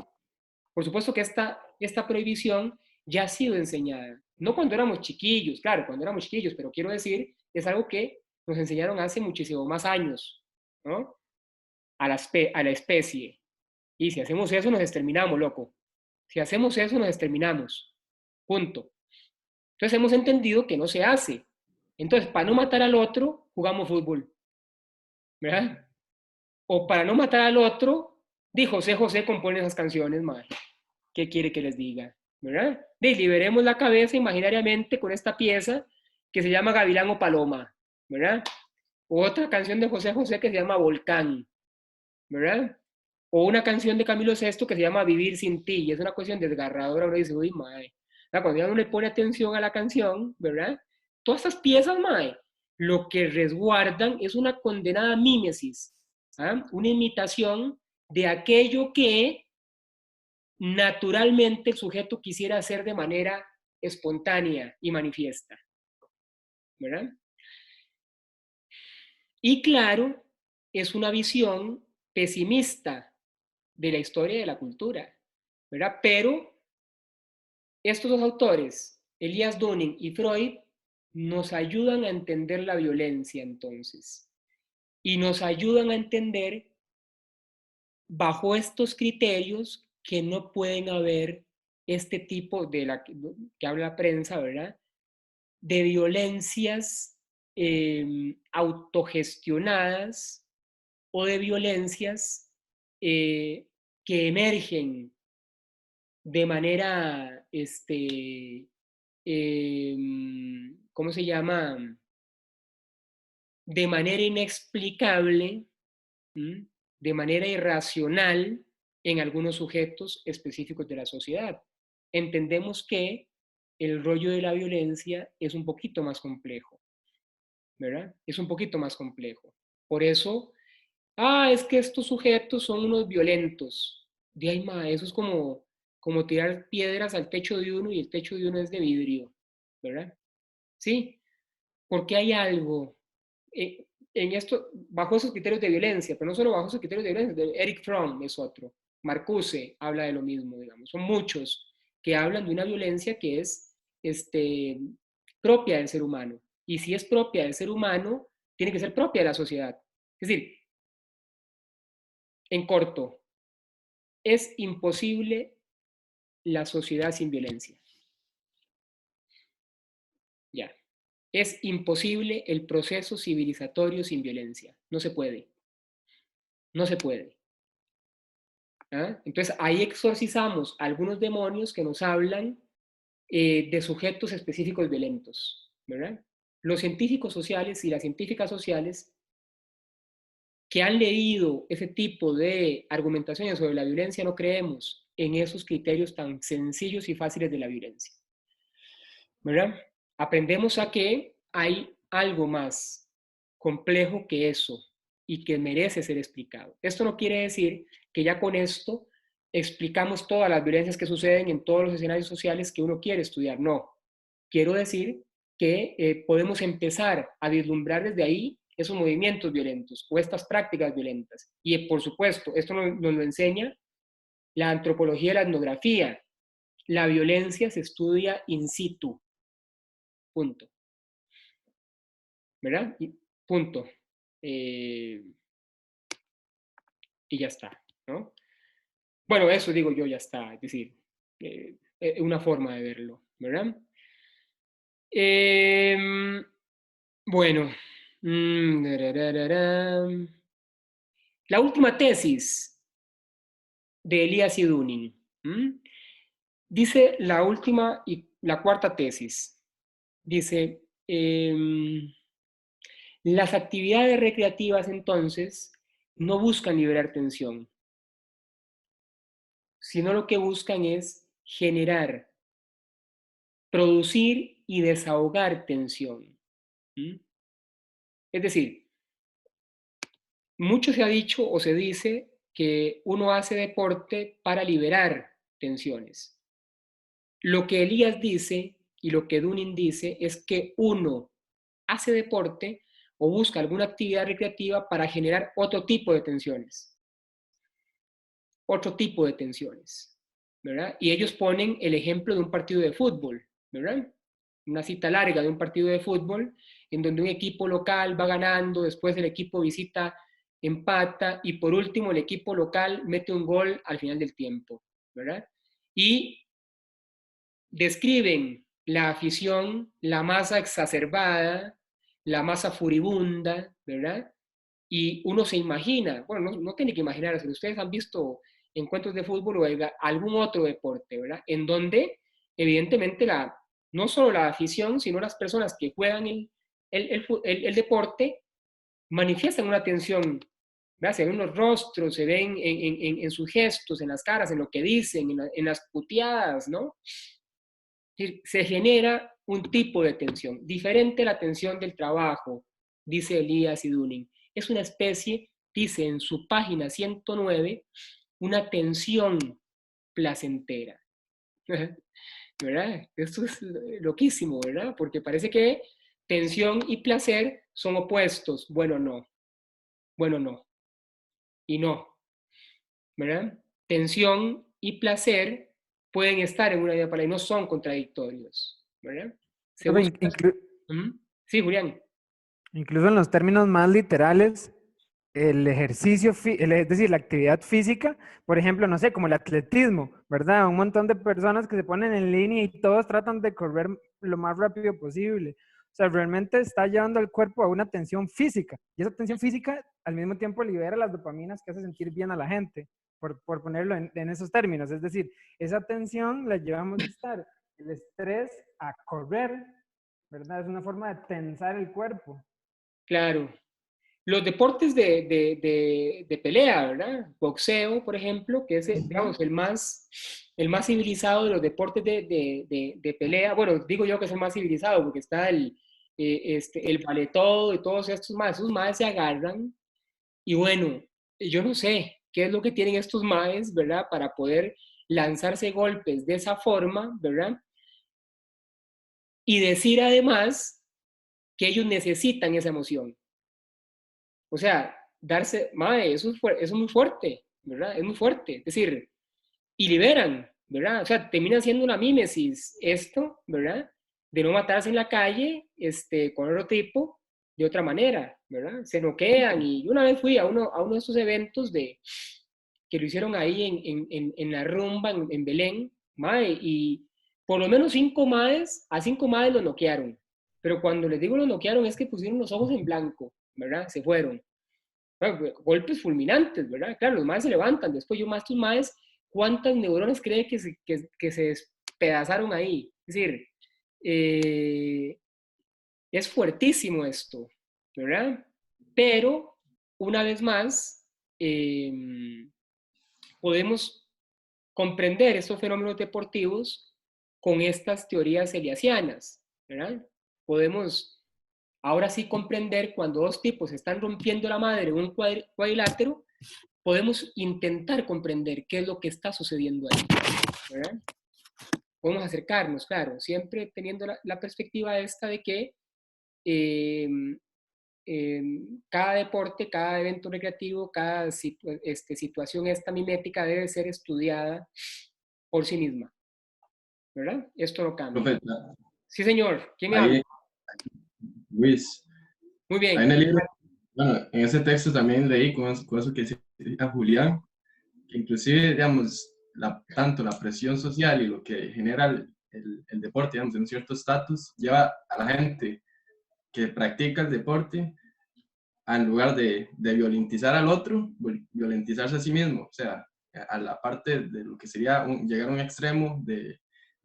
Por supuesto que esta prohibición ya ha sido enseñada. No cuando éramos chiquillos, claro, cuando éramos chiquillos, pero quiero decir, es algo que nos enseñaron hace muchísimo más años, ¿no? A la especie. Y si hacemos eso, nos exterminamos, loco. Si hacemos eso, nos exterminamos. Punto. Entonces hemos entendido que no se hace. Entonces, para no matar al otro, jugamos fútbol, ¿verdad? O para no matar al otro, dijo José José compone esas canciones, madre. ¿Qué quiere que les diga? ¿Verdad? De liberemos la cabeza imaginariamente con esta pieza que se llama Gavilán o Paloma, ¿verdad? O otra canción de José José que se llama Volcán, ¿verdad? O una canción de Camilo Sesto que se llama Vivir sin ti, y es una cuestión desgarradora, uno dice, uy, mae. Cuando uno le pone atención a la canción, ¿verdad? Todas estas piezas, mae, lo que resguardan es una condenada mímesis, ¿ah? Una imitación de aquello que naturalmente el sujeto quisiera hacer de manera espontánea y manifiesta, ¿verdad? Y claro, es una visión pesimista de la historia y de la cultura, ¿verdad? Pero estos dos autores, Elias Dunning y Freud, nos ayudan a entender la violencia entonces y nos ayudan a entender bajo estos criterios que no pueden haber este tipo de la que habla la prensa, ¿verdad? De violencias autogestionadas o de violencias que emergen de manera, ¿cómo se llama? De manera inexplicable, ¿m? De manera irracional en algunos sujetos específicos de la sociedad. Entendemos que el rollo de la violencia es un poquito más complejo, ¿verdad? Es un poquito más complejo. Por eso, es que estos sujetos son unos violentos. De ahí, ma, eso es como tirar piedras al techo de uno y el techo de uno es de vidrio, ¿verdad? Sí, porque hay algo en esto, bajo esos criterios de violencia, pero no solo bajo esos criterios de violencia, Eric Fromm es otro, Marcuse habla de lo mismo, digamos, son muchos que hablan de una violencia que es propia del ser humano, y si es propia del ser humano, tiene que ser propia de la sociedad. Es decir, en corto, es imposible la sociedad sin violencia. Ya. Es imposible el proceso civilizatorio sin violencia. No se puede. No se puede. ¿Ah? Entonces ahí exorcizamos algunos demonios que nos hablan de sujetos específicos violentos, ¿verdad? Los científicos sociales y las científicas sociales que han leído ese tipo de argumentaciones sobre la violencia no creemos en esos criterios tan sencillos y fáciles de la violencia, ¿verdad? Aprendemos a que hay algo más complejo que eso y que merece ser explicado. Esto no quiere decir que ya con esto explicamos todas las violencias que suceden en todos los escenarios sociales que uno quiere estudiar. No. Quiero decir que podemos empezar a vislumbrar desde ahí esos movimientos violentos o estas prácticas violentas. Y por supuesto, esto nos lo enseña la antropología y la etnografía. La violencia se estudia in situ. Punto. ¿Verdad? Y punto. Y ya está, ¿no? Bueno, eso digo yo, ya está. Es decir, una forma de verlo, ¿verdad? Bueno. La última tesis de Elias y Dunning. Dice la última y la cuarta tesis. Dice, las actividades recreativas entonces no buscan liberar tensión, sino lo que buscan es generar, producir y desahogar tensión. Es decir, mucho se ha dicho o se dice que uno hace deporte para liberar tensiones. Lo que Elías dice y lo que Dunning dice es que uno hace deporte o busca alguna actividad recreativa para generar otro tipo de tensiones. Otro tipo de tensiones, ¿verdad? Y ellos ponen el ejemplo de un partido de fútbol, ¿verdad? Una cita larga de un partido de fútbol en donde un equipo local va ganando, después el equipo visita empata y por último el equipo local mete un gol al final del tiempo, ¿verdad? Y describen la afición, la masa exacerbada, la masa furibunda, ¿verdad? Y uno se imagina, bueno, no tiene que imaginarse, ustedes han visto encuentros de fútbol o algún otro deporte, ¿verdad? En donde evidentemente no solo la afición, sino las personas que juegan el deporte manifiestan una tensión, ¿verdad? Se ven los rostros, se ven en sus gestos, en las caras, en lo que dicen, en las puteadas, ¿no? Se genera un tipo de tensión, diferente a la tensión del trabajo, dice Elías y Dunning. Es una especie, dice en su página 109, una tensión placentera. ¿Verdad? Esto es loquísimo, ¿verdad? Porque parece que tensión y placer son opuestos. Bueno, no. Bueno, no. Y no. ¿Verdad? Tensión y placer pueden estar en una vida para y no son contradictorios, ¿verdad? Se busca... Sí, Julián.
Incluso en los términos más literales, el ejercicio, es decir, la actividad física, por ejemplo, no sé, como el atletismo, ¿verdad? Un montón de personas que se ponen en línea y todos tratan de correr lo más rápido posible. O sea, realmente está llevando al cuerpo a una tensión física. Y esa tensión física al mismo tiempo libera las dopaminas que hace sentir bien a la gente, por ponerlo en esos términos. Es decir, esa tensión la llevamos a estar el estrés a correr, ¿verdad? Es una forma de tensar el cuerpo.
Claro. Los deportes de pelea, ¿verdad? Boxeo, por ejemplo, que es, digamos, el más civilizado de los deportes de pelea. Bueno, digo yo que es el más civilizado porque está el vale-todo y todos estos más. Esos más se agarran y bueno, yo no sé qué es lo que tienen estos maes, ¿verdad? Para poder lanzarse golpes de esa forma, ¿verdad? Y decir además que ellos necesitan esa emoción. O sea, darse, mae, eso es muy fuerte, ¿verdad? Es muy fuerte. Es decir, y liberan, ¿verdad? O sea, termina siendo una mímesis esto, ¿verdad? De no matarse en la calle con otro tipo de otra manera, ¿verdad? Se noquean y una vez fui a uno de esos eventos que lo hicieron ahí en la rumba en Belén, mae, y por lo menos 5 maes, a 5 maes los noquearon. Pero cuando les digo los noquearon es que pusieron los ojos en blanco, ¿verdad? Se fueron. Bueno, golpes fulminantes, ¿verdad? Claro, los maes se levantan, después yo más tus maes, ¿cuántas neuronas cree que se despedazaron ahí? Es decir, es fuertísimo esto, ¿verdad? Pero, una vez más, podemos comprender estos fenómenos deportivos con estas teorías eliasianas, ¿verdad? Podemos ahora sí comprender cuando dos tipos están rompiendo la madre en un cuadrilátero, podemos intentar comprender qué es lo que está sucediendo ahí, ¿verdad? Podemos acercarnos, claro, siempre teniendo la perspectiva esta de que cada deporte, cada evento recreativo, cada situación esta mimética debe ser estudiada por sí misma, ¿verdad? Esto no cambia.
Profeta,
Sí, señor. ¿Quién me
ahí,
habla?
Luis,
Muy
ahí en
bien.
el libro, bueno, en ese texto también leí con eso que decía Julián, que inclusive, digamos, tanto la presión social y lo que genera el deporte, digamos, en cierto estatus, lleva a la gente que practica el deporte en lugar de violentizar al otro, violentizarse a sí mismo, o sea, a la parte de lo que sería llegar a un extremo de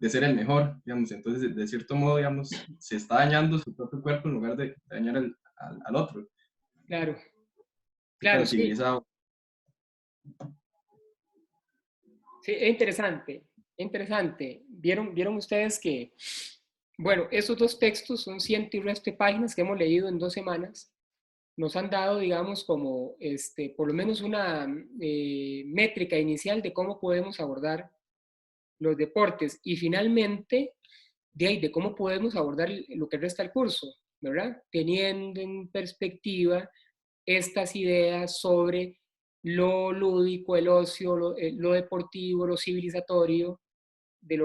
ser el mejor, digamos, entonces de cierto modo, digamos, se está dañando su propio cuerpo en lugar de dañar al otro.
Claro,
Súper
claro, sí.
utilizado.
Sí, es interesante, interesante. ¿Vieron ustedes que, bueno, esos dos textos son 100 y resto de páginas que hemos leído en 2 semanas? Nos han dado, digamos, como, por lo menos una métrica inicial de cómo podemos abordar los deportes y finalmente de cómo podemos abordar lo que resta del curso, ¿verdad? Teniendo en perspectiva estas ideas sobre lo lúdico, el ocio, lo deportivo, lo civilizatorio, de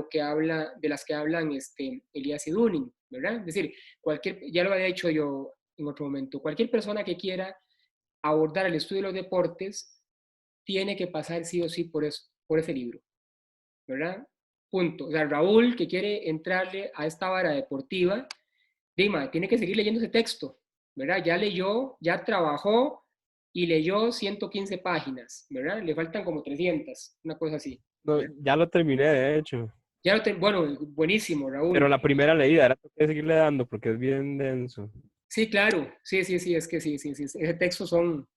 las que hablan Elías y Dunning, ¿verdad? Es decir, ya lo había dicho yo en otro momento, cualquier persona que quiera abordar el estudio de los deportes tiene que pasar sí o sí por ese libro, ¿verdad? Punto. O sea, Raúl, que quiere entrarle a esta vara deportiva, Dima, tiene que seguir leyendo ese texto, ¿verdad? Ya leyó, ya trabajó y leyó 115 páginas, ¿verdad? Le faltan como 300, una cosa así.
No, ya lo terminé, de hecho.
Bueno, buenísimo,
Pero
Raúl.
la primera leída era que seguirle dando porque es bien denso.
Sí, claro, sí, es que sí, ese texto son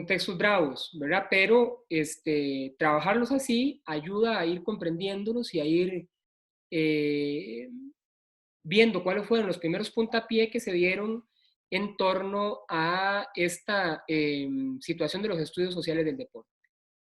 textos bravos, ¿verdad? Pero trabajarlos así ayuda a ir comprendiéndolos y a ir viendo cuáles fueron los primeros puntapiés que se dieron en torno a esta situación de los estudios sociales del deporte.